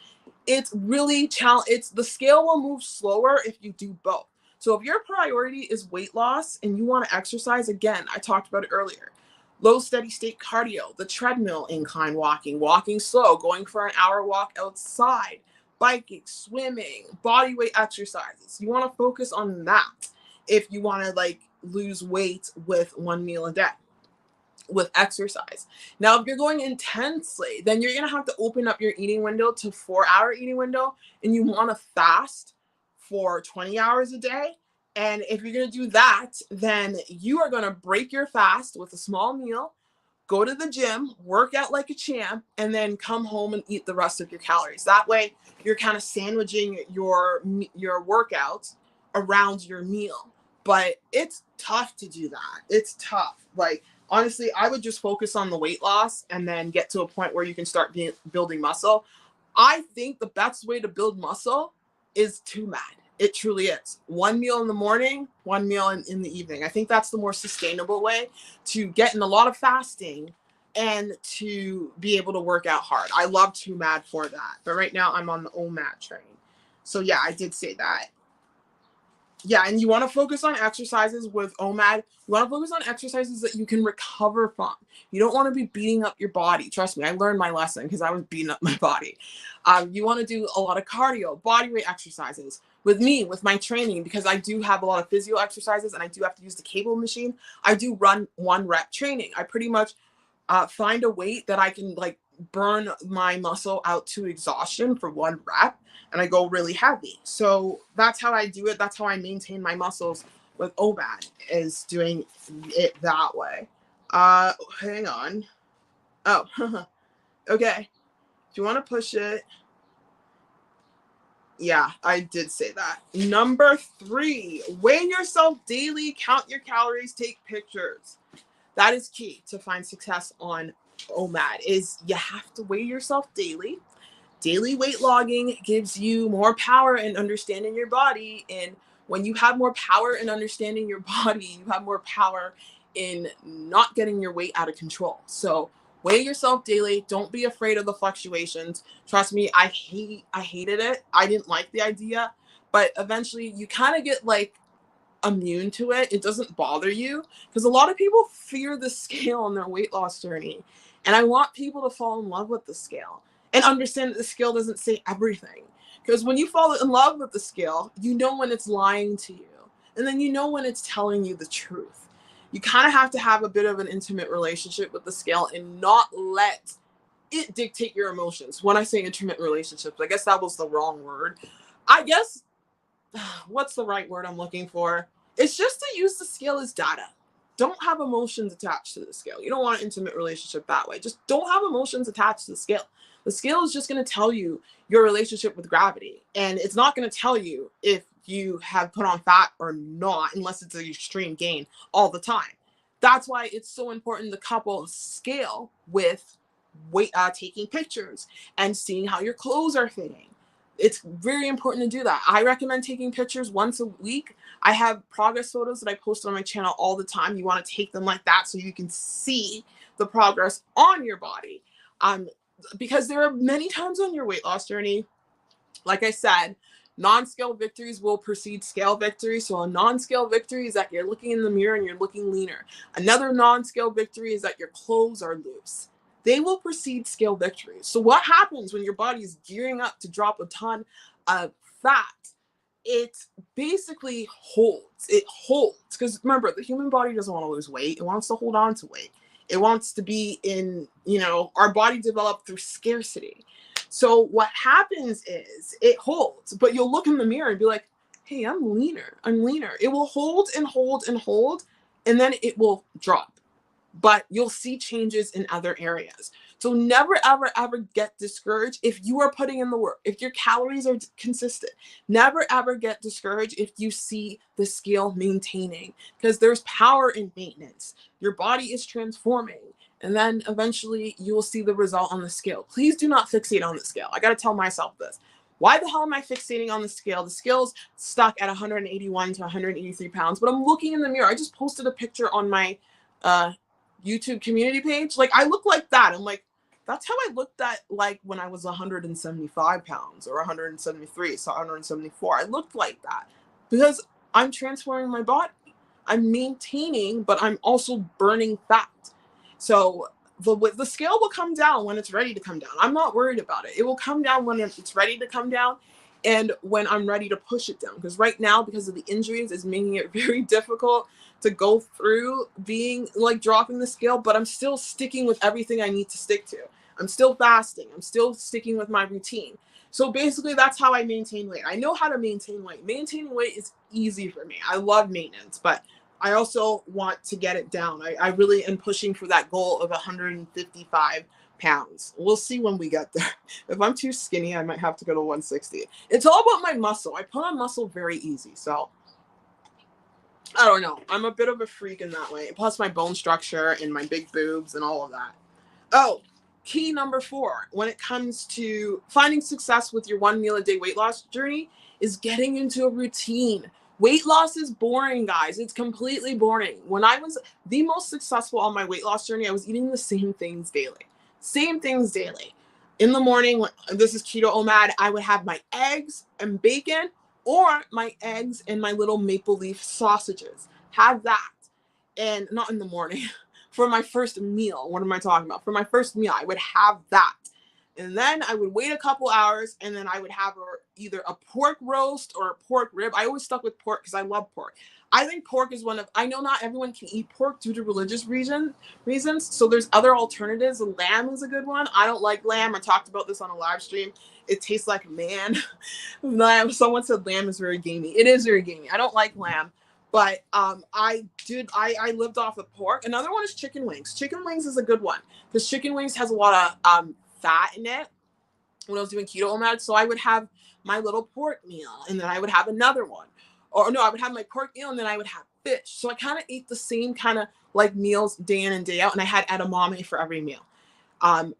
It's really the scale will move slower if you do both. So if your priority is weight loss and you want to exercise, again, I talked about it earlier. Low steady state cardio, the treadmill incline walking slow, going for an hour walk outside, biking, swimming, body weight exercises. You want to focus on that if you want to like lose weight with 1 meal a day with exercise. Now, if you're going intensely, then you're going to have to open up your eating window to 4-hour eating window, and you want to fast for 20 hours a day. And if you're going to do that, then you are going to break your fast with a small meal, go to the gym, work out like a champ, and then come home and eat the rest of your calories. That way, you're kind of sandwiching your workouts around your meal. But it's tough to do that. It's tough. Like, honestly, I would just focus on the weight loss and then get to a point where you can start building muscle. I think the best way to build muscle is OMAD. It truly is. 1 meal in the morning, 1 meal in the evening. I think that's the more sustainable way to get in a lot of fasting and to be able to work out hard. I love OMAD for that. But right now I'm on the OMAD train. So yeah, I did say that. Yeah, and you want to focus on exercises with OMAD. You want to focus on exercises that you can recover from. You don't want to be beating up your body. Trust me, I learned my lesson because I was beating up my body. You want to do a lot of cardio, body weight exercises. With me, with my training, because I do have a lot of physio exercises and I do have to use the cable machine, I do run 1 rep training. I pretty much find a weight that I can like burn my muscle out to exhaustion for 1 rep. And I go really heavy. So that's how I do it. That's how I maintain my muscles with OMAD, is doing it that way. Hang on. Oh, okay. If you want to push it. Yeah, I did say that. Number 3, weigh yourself daily, count your calories, take pictures. That is key to find success on OMAD is you have to weigh yourself daily. Daily weight logging gives you more power in understanding your body. And when you have more power in understanding your body, you have more power in not getting your weight out of control. So weigh yourself daily. Don't be afraid of the fluctuations. Trust me, I hated it. I didn't like the idea, but eventually you kind of get like immune to it. It doesn't bother you because a lot of people fear the scale on their weight loss journey. And I want people to fall in love with the scale and understand that the scale doesn't say everything. Because when you fall in love with the scale, you know when it's lying to you. And then you know when it's telling you the truth. You kind of have to have a bit of an intimate relationship with the scale and not let it dictate your emotions. When I say intimate relationships, I guess that was the wrong word. I guess what's the right word I'm looking for? It's just to use the scale as data. Don't have emotions attached to the scale. You don't want an intimate relationship that way. Just don't have emotions attached to the scale. The scale is just going to tell you your relationship with gravity. And it's not going to tell you if you have put on fat or not, unless it's an extreme gain all the time. That's why it's so important to couple scale with taking pictures and seeing how your clothes are fitting. It's very important to do that. I recommend taking pictures once a week. I have progress photos that I post on my channel all the time. You want to take them like that so you can see the progress on your body. Because there are many times on your weight loss journey, like I said, non-scale victories will precede scale victories. So a non-scale victory is that you're looking in the mirror and you're looking leaner. Another non-scale victory is that your clothes are loose. They will precede scale victories. So what happens when your body is gearing up to drop a ton of fat? It basically holds. It holds. Because remember, the human body doesn't want to lose weight. It wants to hold on to weight. It wants to be in, our body developed through scarcity. So what happens is it holds, but you'll look in the mirror and be like, hey, I'm leaner. I'm leaner. It will hold and hold and hold, and then it will drop. But you'll see changes in other areas. So never, ever, ever get discouraged if you are putting in the work, if your calories are consistent. Never, ever get discouraged if you see the scale maintaining, because there's power in maintenance. Your body is transforming. And then eventually you will see the result on the scale. Please do not fixate on the scale. I got to tell myself this. Why the hell am I fixating on the scale? The scale's stuck at 181 to 183 pounds, but I'm looking in the mirror. I just posted a picture on my YouTube community page. Like, I look like that. I'm like, that's how I looked at like when I was 175 pounds or 173, so 174. I looked like that because I'm transforming my body. I'm maintaining, but I'm also burning fat. So the scale will come down when it's ready to come down. I'm not worried about it. It will come down when it's ready to come down and when I'm ready to push it down. Because right now, because of the injuries, it's making it very difficult to go through being like dropping the scale, but I'm still sticking with everything I need to stick to. I'm still fasting. I'm still sticking with my routine. So basically that's how I maintain weight. I know how to maintain weight. Maintaining weight is easy for me. I love maintenance, but I also want to get it down. I really am pushing for that goal of 155 pounds. We'll see when we get there. If I'm too skinny, I might have to go to 160. It's all about my muscle. I put on muscle very easy. So I don't know. I'm a bit of a freak in that way. Plus my bone structure and my big boobs and all of that. Oh, key number 4, when it comes to finding success with your 1 meal a day weight loss journey, is getting into a routine. Weight loss is boring, guys. It's completely boring. When I was the most successful on my weight loss journey, I was eating the same things daily. Same things daily. In the morning, this is keto OMAD, I would have my eggs and bacon or my eggs and my little maple leaf sausages. Have that. And not in the morning. For my first meal, what am I talking about? For my first meal, I would have that. And then I would wait a couple hours and then I would have either a pork roast or a pork rib. I always stuck with pork because I love pork. I think pork is I know not everyone can eat pork due to religious reasons. So there's other alternatives. Lamb is a good one. I don't like lamb. I talked about this on a live stream. It tastes like man. Someone said lamb is very gamey. It is very gamey. I don't like lamb. But I lived off of pork. Another one is chicken wings. Chicken wings is a good one because chicken wings has a lot of fat in it when I was doing keto OMAD. So I would have my little pork meal and then I would have another one. Or no, I would have my pork meal and then I would have fish. So I kind of ate the same kind of like meals day in and day out. And I had edamame for every meal.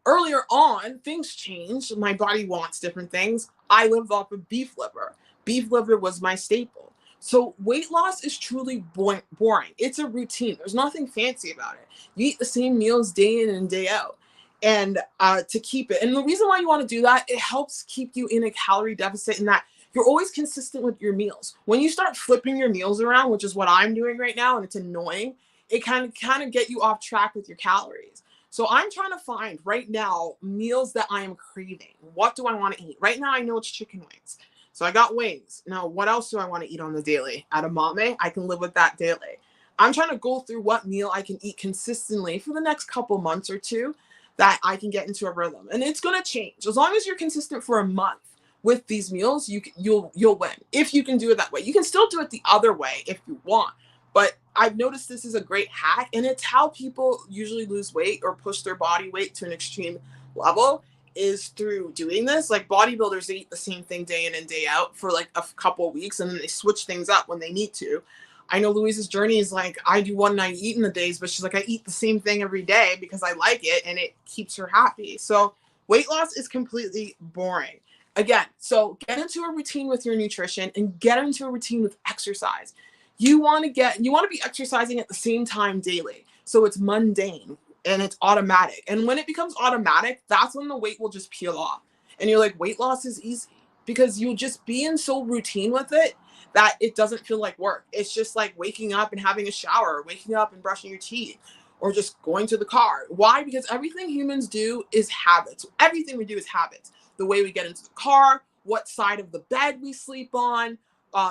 Earlier on, things changed. My body wants different things. I lived off of beef liver. Beef liver was my staple. So weight loss is truly boring. It's a routine. There's nothing fancy about it. You eat the same meals day in and day out. And to keep it. And the reason why you want to do that, it helps keep you in a calorie deficit in that you're always consistent with your meals. When you start flipping your meals around, which is what I'm doing right now, and it's annoying, it kind of get you off track with your calories. So I'm trying to find right now meals that I am craving. What do I want to eat? Right now I know it's chicken wings. So I got wings. Now, what else do I want to eat on the daily? Edamame, I can live with that daily. I'm trying to go through what meal I can eat consistently for the next couple months or two that I can get into a rhythm. And it's going to change. As long as you're consistent for a month with these meals, you'll win. If you can do it that way. You can still do it the other way if you want. But I've noticed this is a great hack, and it's how people usually lose weight or push their body weight to an extreme level is through doing this. Like bodybuilders, they eat the same thing day in and day out for like a couple of weeks, and then they switch things up when they need to. I know Louise's journey is like, I do one night eat in the days, but she's like, I eat the same thing every day because I like it and it keeps her happy. So weight loss is completely boring. Again, so get into a routine with your nutrition and get into a routine with exercise. You want to be exercising at the same time daily. So it's mundane and it's automatic. And when it becomes automatic, that's when the weight will just peel off. And you're like, weight loss is easy because you'll just be in so routine with it that it doesn't feel like work. It's just like waking up and having a shower, or waking up and brushing your teeth, or just going to the car. Why? Because everything humans do is habits. Everything we do is habits. The way we get into the car, what side of the bed we sleep on,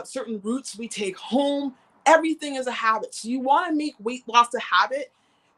certain routes we take home, everything is a habit. So you want to make weight loss a habit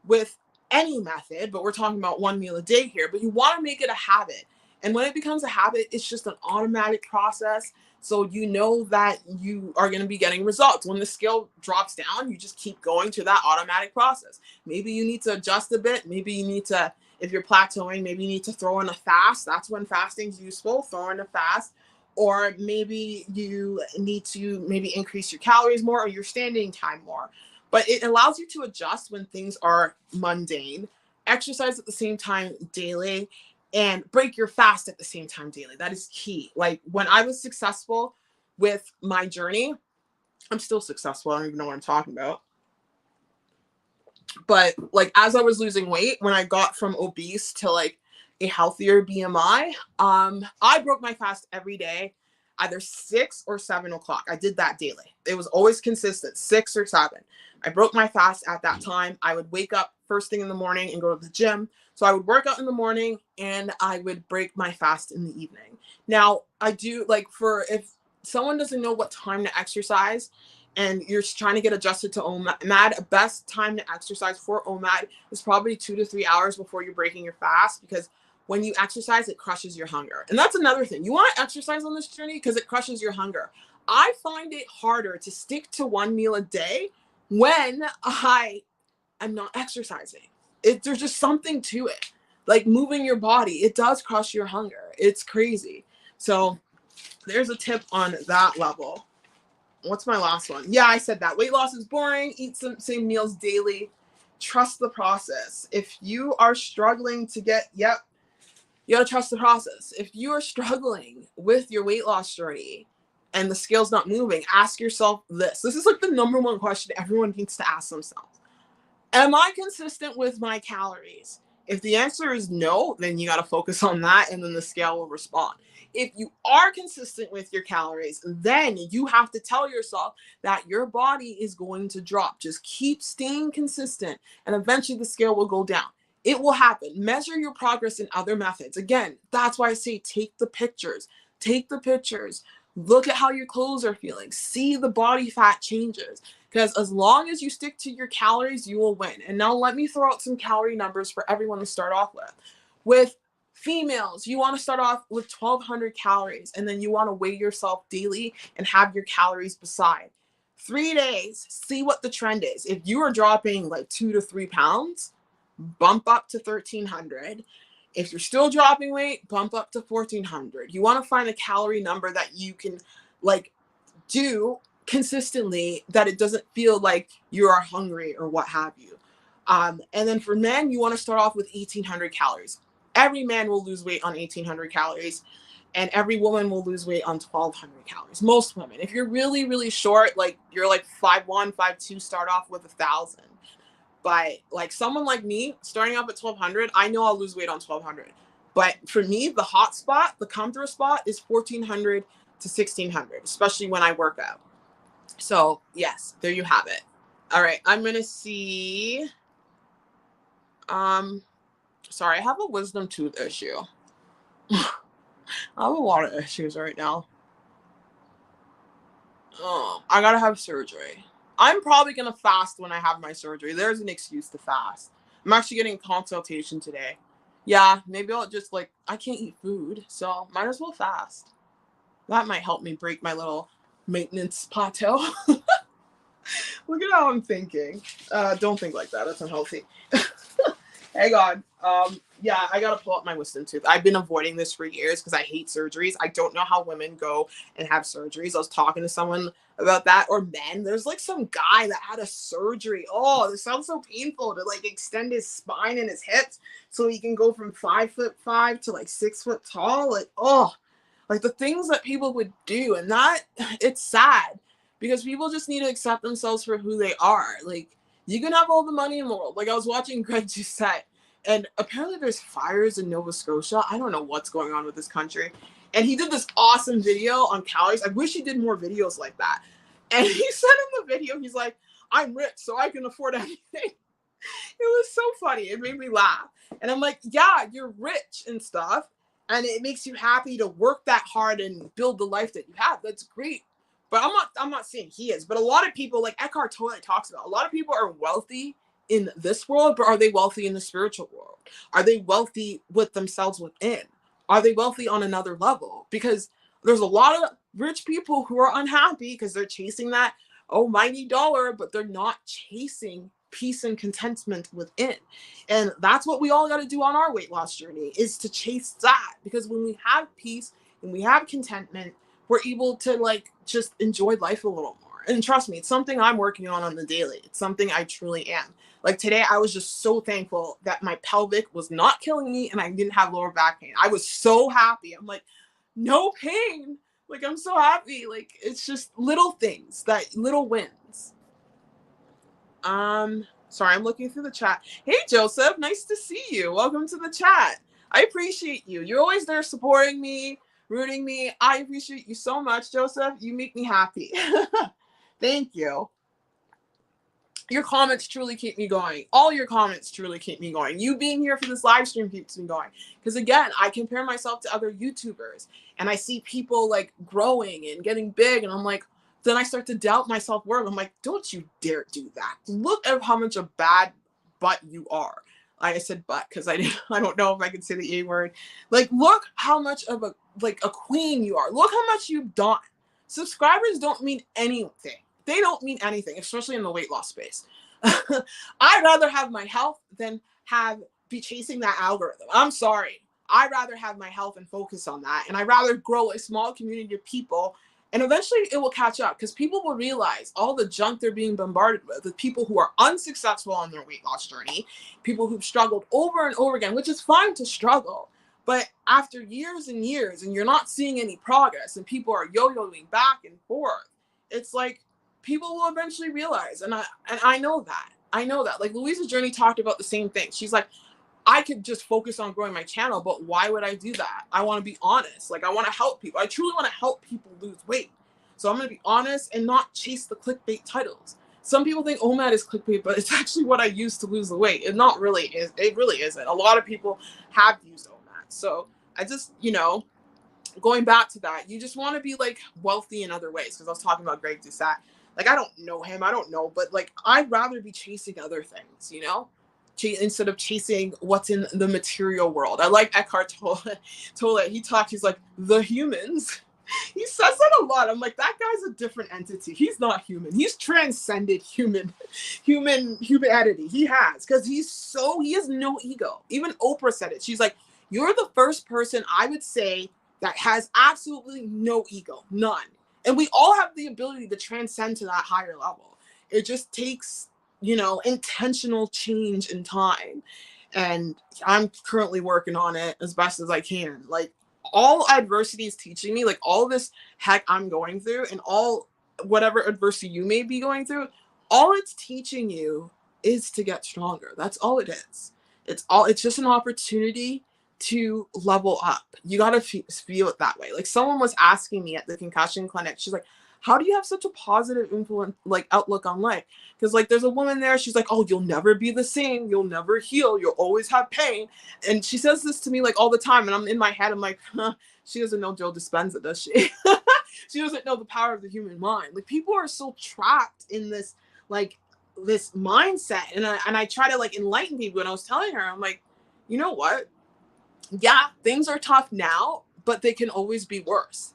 with any method, but we're talking about one meal a day here, but you want to make it a habit. And when it becomes a habit, it's just an automatic process. So you know that you are going to be getting results. When the scale drops down, you just keep going to that automatic process. Maybe you need to adjust a bit. Maybe you need to, if you're plateauing, maybe you need to throw in a fast. That's when fasting is useful, throw in a fast. Or maybe you need to maybe increase your calories more or your standing time more. But it allows you to adjust when things are mundane, exercise at the same time daily, and break your fast at the same time daily. That is key. Like when I was successful with my journey, I'm still successful. I don't even know what I'm talking about. But like as I was losing weight, when I got from obese to like a healthier BMI, I broke my fast every day, either 6 or 7 o'clock. I did that daily. It was always consistent, 6 or 7. I broke my fast at that time. I would wake up first thing in the morning and go to the gym. So I would work out in the morning and I would break my fast in the evening. Now I do like if someone doesn't know what time to exercise, and you're trying to get adjusted to OMAD, a best time to exercise for OMAD is probably 2 to 3 hours before you're breaking your fast, because when you exercise, it crushes your hunger. And that's another thing. You want to exercise on this journey because it crushes your hunger. I find it harder to stick to one meal a day when I am not exercising. There's just something to it. Like moving your body, it does crush your hunger. It's crazy. So there's a tip on that level. What's my last one? Yeah, I said that. Weight loss is boring. Eat some same meals daily. Trust the process. If you are struggling to you gotta trust the process. If you are struggling with your weight loss journey and the scale's not moving, ask yourself this. This is like the number one question everyone needs to ask themselves. Am I consistent with my calories? If the answer is no, then you got to focus on that and then the scale will respond. If you are consistent with your calories, then you have to tell yourself that your body is going to drop. Just keep staying consistent and eventually the scale will go down. It will happen. Measure your progress in other methods. Again, that's why I say take the pictures. Take the pictures. Look at how your clothes are feeling. See the body fat changes. Because as long as you stick to your calories, you will win. And now let me throw out some calorie numbers for everyone to start off with. With females, you want to start off with 1,200 calories, and then you want to weigh yourself daily and have your calories beside. 3 days, see what the trend is. If you are dropping like 2 to 3 pounds, bump up to 1,300. If you're still dropping weight, bump up to 1,400. You want to find a calorie number that you can like do consistently, that it doesn't feel like you are hungry or what have you. And then for men, you want to start off with 1,800 calories. Every man will lose weight on 1,800 calories, and every woman will lose weight on 1,200 calories. Most women. If you're really, really short, like you're like 5'1", 5'2", start off with 1,000. But like someone like me, starting off at 1,200, I know I'll lose weight on 1,200. But for me, the hot spot, the comfortable spot is 1,400 to 1,600, especially when I work out. So yes, there you have it. All right, I'm gonna see. Sorry, I have a wisdom tooth issue. I have a lot of issues right now. Oh, I gotta have surgery. I'm probably gonna fast when I have my surgery. There's an excuse to fast. I'm actually getting a consultation today. Yeah, maybe I'll just like, I can't eat food, so might as well fast. That might help me break my little maintenance plateau. Look at how I'm thinking. Don't think like that. That's unhealthy. Hang on. Yeah, I gotta pull up my wisdom tooth. I've been avoiding this for years because I hate surgeries. I don't know how women go and have surgeries. I was talking to someone about that, or men. There's like some guy that had a surgery. Oh, this sounds so painful, to like extend his spine and his hips so he can go from 5'5" to like 6 foot tall. Like, oh, like the things that people would do, and that it's sad because people just need to accept themselves for who they are. Like, you can have all the money in the world. Like, I was watching Greg Doucette, and apparently there's fires in Nova Scotia. I don't know what's going on with this country. And he did this awesome video on calories. I wish he did more videos like that. And he said in the video, he's like, I'm rich, so I can afford anything. It was so funny. It made me laugh. And I'm like, yeah, you're rich and stuff, and it makes you happy to work that hard and build the life that you have. That's great. But I'm not saying he is, but a lot of people, like Eckhart Tolle talks about, a lot of people are wealthy in this world, but are they wealthy in the spiritual world? Are they wealthy with themselves within? Are they wealthy on another level? Because there's a lot of rich people who are unhappy because they're chasing that almighty dollar, but they're not chasing peace and contentment within. And that's what we all got to do on our weight loss journey, is to chase that. Because when we have peace and we have contentment, we're able to like just enjoy life a little more. And trust me, it's something I'm working on the daily. It's something I truly am. Like today, I was just so thankful that my pelvic was not killing me and I didn't have lower back pain. I was so happy. I'm like, no pain. Like, I'm so happy. Like, it's just little things, that little wins. Sorry, I'm looking through the chat. Hey, Joseph, nice to see you. Welcome to the chat. I appreciate you. You're always there supporting me, rooting me. I appreciate you so much, Joseph. You make me happy. Thank you. Your comments truly keep me going. All your comments truly keep me going. You being here for this live stream keeps me going. Because again, I compare myself to other YouTubers and I see people like growing and getting big, and I'm like, then I start to doubt my self-worth. I'm like, don't you dare do that. Look at how much a bad butt you are. I said butt because I don't know if I can say the A word. Like, look how much of a queen you are. Look how much you've done. Subscribers don't mean anything. They don't mean anything, especially in the weight loss space. I'd rather have my health than be chasing that algorithm. I'm sorry. I'd rather have my health and focus on that. And I'd rather grow a small community of people, and eventually it will catch up, because people will realize all the junk they're being bombarded with, the people who are unsuccessful on their weight loss journey, people who've struggled over and over again, which is fine to struggle. But after years and years, and you're not seeing any progress, and people are yo-yoing back and forth, it's like, people will eventually realize, and I know that. I know that. Like, Louisa's journey talked about the same thing. She's like, I could just focus on growing my channel, but why would I do that? I want to be honest. Like, I want to help people. I truly want to help people lose weight. So I'm going to be honest and not chase the clickbait titles. Some people think OMAD is clickbait, but it's actually what I use to lose the weight. It not really is. It really isn't. A lot of people have used OMAD. So I just, going back to that, you just want to be like wealthy in other ways. Because I was talking about Greg Doucette. Like, I don't know him. I don't know. But like, I'd rather be chasing other things, instead of chasing what's in the material world. I like Eckhart Tolle. He's like, the humans. He says that a lot. I'm like, that guy's a different entity. He's not human. He's transcended humanity. He has, because he has no ego. Even Oprah said it. She's like, you're the first person I would say that has absolutely no ego, none. And we all have the ability to transcend to that higher level. It just takes, intentional change in time. And I'm currently working on it as best as I can. Like, all adversity is teaching me, like all this heck I'm going through and all whatever adversity you may be going through, all it's teaching you is to get stronger. That's all it is. It's just an opportunity to level up. You got to feel it that way. Like, someone was asking me at the concussion clinic, she's like, how do you have such a positive influence, like outlook on life? Because like there's a woman there, she's like, oh, you'll never be the same, you'll never heal, you'll always have pain. And she says this to me like all the time, and I'm in my head, I'm like, she doesn't know Joe Dispenza, does she? She doesn't know the power of the human mind. Like, people are so trapped in this mindset, and I try to like enlighten people. And I was telling her, I'm like, you know what, yeah, things are tough now, but they can always be worse.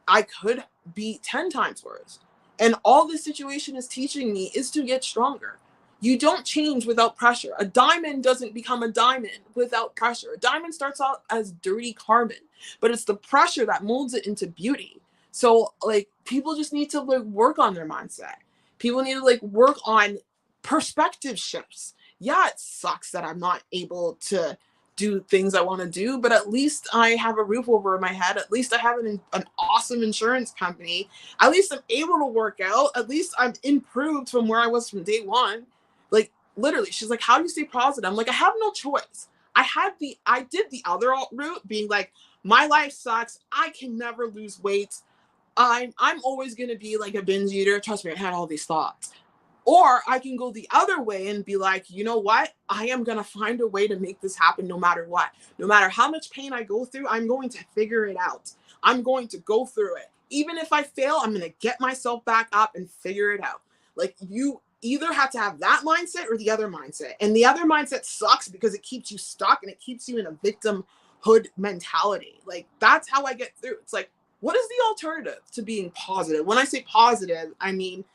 I could be 10 times worse. And all this situation is teaching me is to get stronger. You don't change without pressure. A diamond doesn't become a diamond without pressure. A diamond starts out as dirty carbon, but it's the pressure that molds it into beauty. So like, people just need to like work on their mindset. People need to like work on perspective shifts. Yeah, it sucks that I'm not able to do things I want to do, but at least I have a roof over my head. At least I have an awesome insurance company. At least I'm able to work out. At least I'm improved from where I was from day one. Like, literally, she's like, how do you stay positive? I'm like, I have no choice. I did the other route, being like, my life sucks. I can never lose weight. I'm always going to be like a binge eater. Trust me, I had all these thoughts. Or I can go the other way and be like, you know what? I am going to find a way to make this happen no matter what. No matter how much pain I go through, I'm going to figure it out. I'm going to go through it. Even if I fail, I'm going to get myself back up and figure it out. Like, you either have to have that mindset or the other mindset. And the other mindset sucks because it keeps you stuck and it keeps you in a victimhood mentality. Like, that's how I get through. It's like, what is the alternative to being positive? When I say positive, I mean,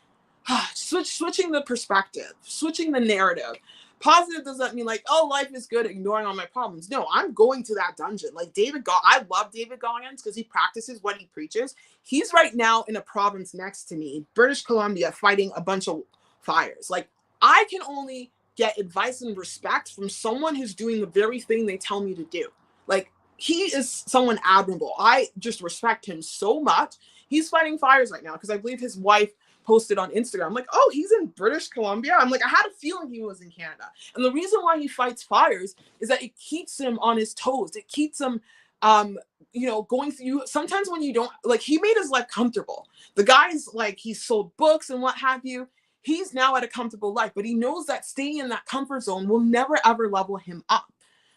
switching the perspective, switching the narrative. Positive doesn't mean like, oh, life is good, ignoring all my problems. No, I'm going to that dungeon. Like I love David Goggins because he practices what he preaches. He's right now in a province next to me, British Columbia, fighting a bunch of fires. Like, I can only get advice and respect from someone who's doing the very thing they tell me to do. Like, he is someone admirable. I just respect him so much. He's fighting fires right now because I believe his wife posted on Instagram. I'm like, oh, he's in British Columbia. I'm like, I had a feeling he was in Canada. And the reason why he fights fires is that it keeps him on his toes. It keeps him, going through. Sometimes when you don't, like, he made his life comfortable. The guy's like, he sold books and what have you. He's now at a comfortable life, but he knows that staying in that comfort zone will never, ever level him up.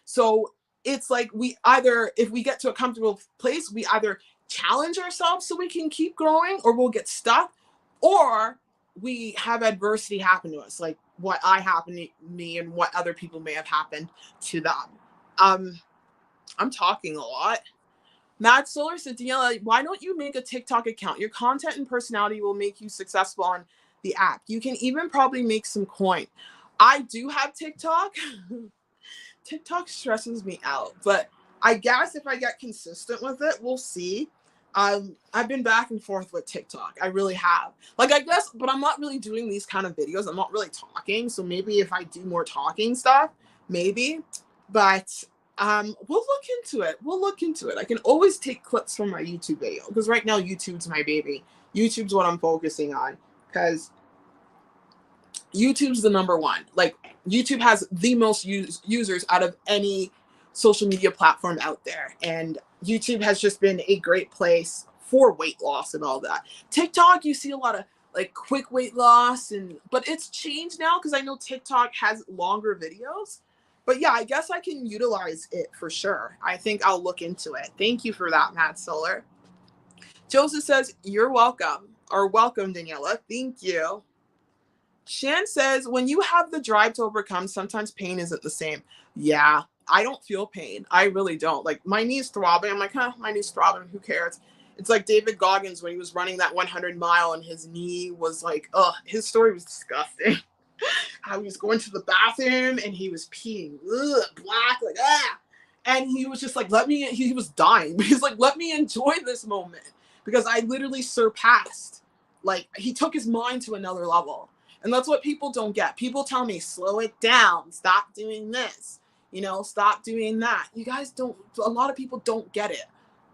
So it's like, if we get to a comfortable place, we either challenge ourselves so we can keep growing, or we'll get stuck. Or we have adversity happen to us, like what happened to me and what other people may have happened to them. I'm talking a lot. Mad Solar said, Daniela, why don't you make a TikTok account? Your content and personality will make you successful on the app. You can even probably make some coin. I do have TikTok. TikTok stresses me out, but I guess if I get consistent with it, we'll see. I've been back and forth with TikTok. I really have. Like, I guess, but I'm not really doing these kind of videos. I'm not really talking. So maybe if I do more talking stuff, maybe. But we'll look into it. We'll look into it. I can always take clips from my YouTube video because right now YouTube's my baby. YouTube's what I'm focusing on because YouTube's the number one. Like, YouTube has the most users out of any social media platform out there. And YouTube has just been a great place for weight loss and all that. TikTok, you see a lot of like quick weight loss, but it's changed now because I know TikTok has longer videos. But yeah, I guess I can utilize it for sure. I think I'll look into it. Thank you for that, Matt Solar. Joseph says, you're welcome. Or welcome, Daniela. Thank you. Shan says, when you have the drive to overcome, sometimes pain isn't the same. Yeah, I don't feel pain. I really don't. Like, my knee's throbbing. I'm like, my knee's throbbing. Who cares? It's like David Goggins when he was running that 100-mile and his knee was like, his story was disgusting. How he was going to the bathroom and he was peeing, black, like, ah. And he was just like, he was dying. But he's like, let me enjoy this moment. Because I literally surpassed, like, he took his mind to another level. And that's what people don't get. People tell me, slow it down, stop doing this, stop doing that. You guys don't, a lot of people don't get it.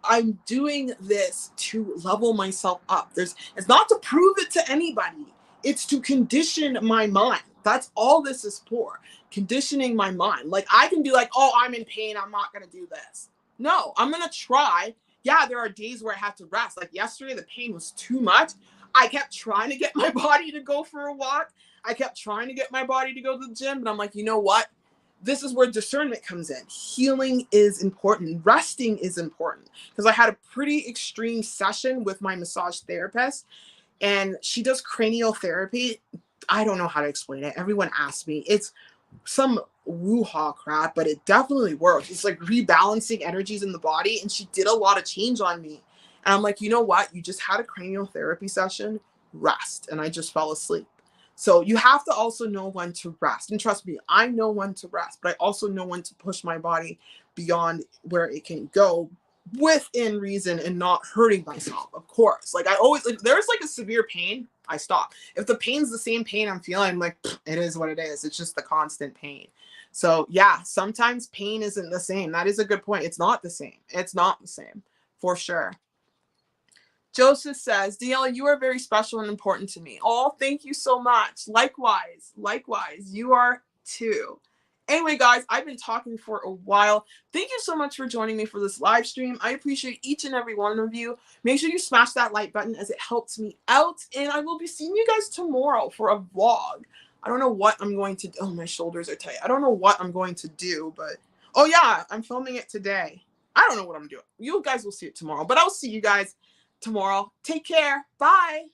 I'm doing this to level myself up. It's not to prove it to anybody. It's to condition my mind. That's all this is for. Conditioning my mind. Like, I can be like, oh, I'm in pain, I'm not going to do this. No, I'm going to try. Yeah, there are days where I have to rest. Like yesterday, the pain was too much. I kept trying to get my body to go for a walk. I kept trying to get my body to go to the gym. But I'm like, you know what? This is where discernment comes in. Healing is important. Resting is important. Because I had a pretty extreme session with my massage therapist. And she does cranial therapy. I don't know how to explain it. Everyone asks me. It's some woo-ha crap, but it definitely works. It's like rebalancing energies in the body. And she did a lot of change on me. And I'm like, you know what? You just had a cranial therapy session. Rest. And I just fell asleep. So you have to also know when to rest. And trust me, I know when to rest, but I also know when to push my body beyond where it can go within reason and not hurting myself, of course. Like, I always, like, there's like a severe pain, I stop. If the pain's the same pain I'm feeling, I'm like, it is what it is. It's just the constant pain. So yeah, sometimes pain isn't the same. That is a good point. It's not the same. It's not the same, for sure. Joseph says, Deanna, you are very special and important to me. Oh, thank you so much. Likewise, you are too. Anyway, guys, I've been talking for a while. Thank you so much for joining me for this live stream. I appreciate each and every one of you. Make sure you smash that like button as it helps me out. And I will be seeing you guys tomorrow for a vlog. I don't know what I'm going to do. Oh, my shoulders are tight. I don't know what I'm going to do, but oh yeah, I'm filming it today. I don't know what I'm doing. You guys will see it tomorrow, but I'll see you guys tomorrow. Take care. Bye.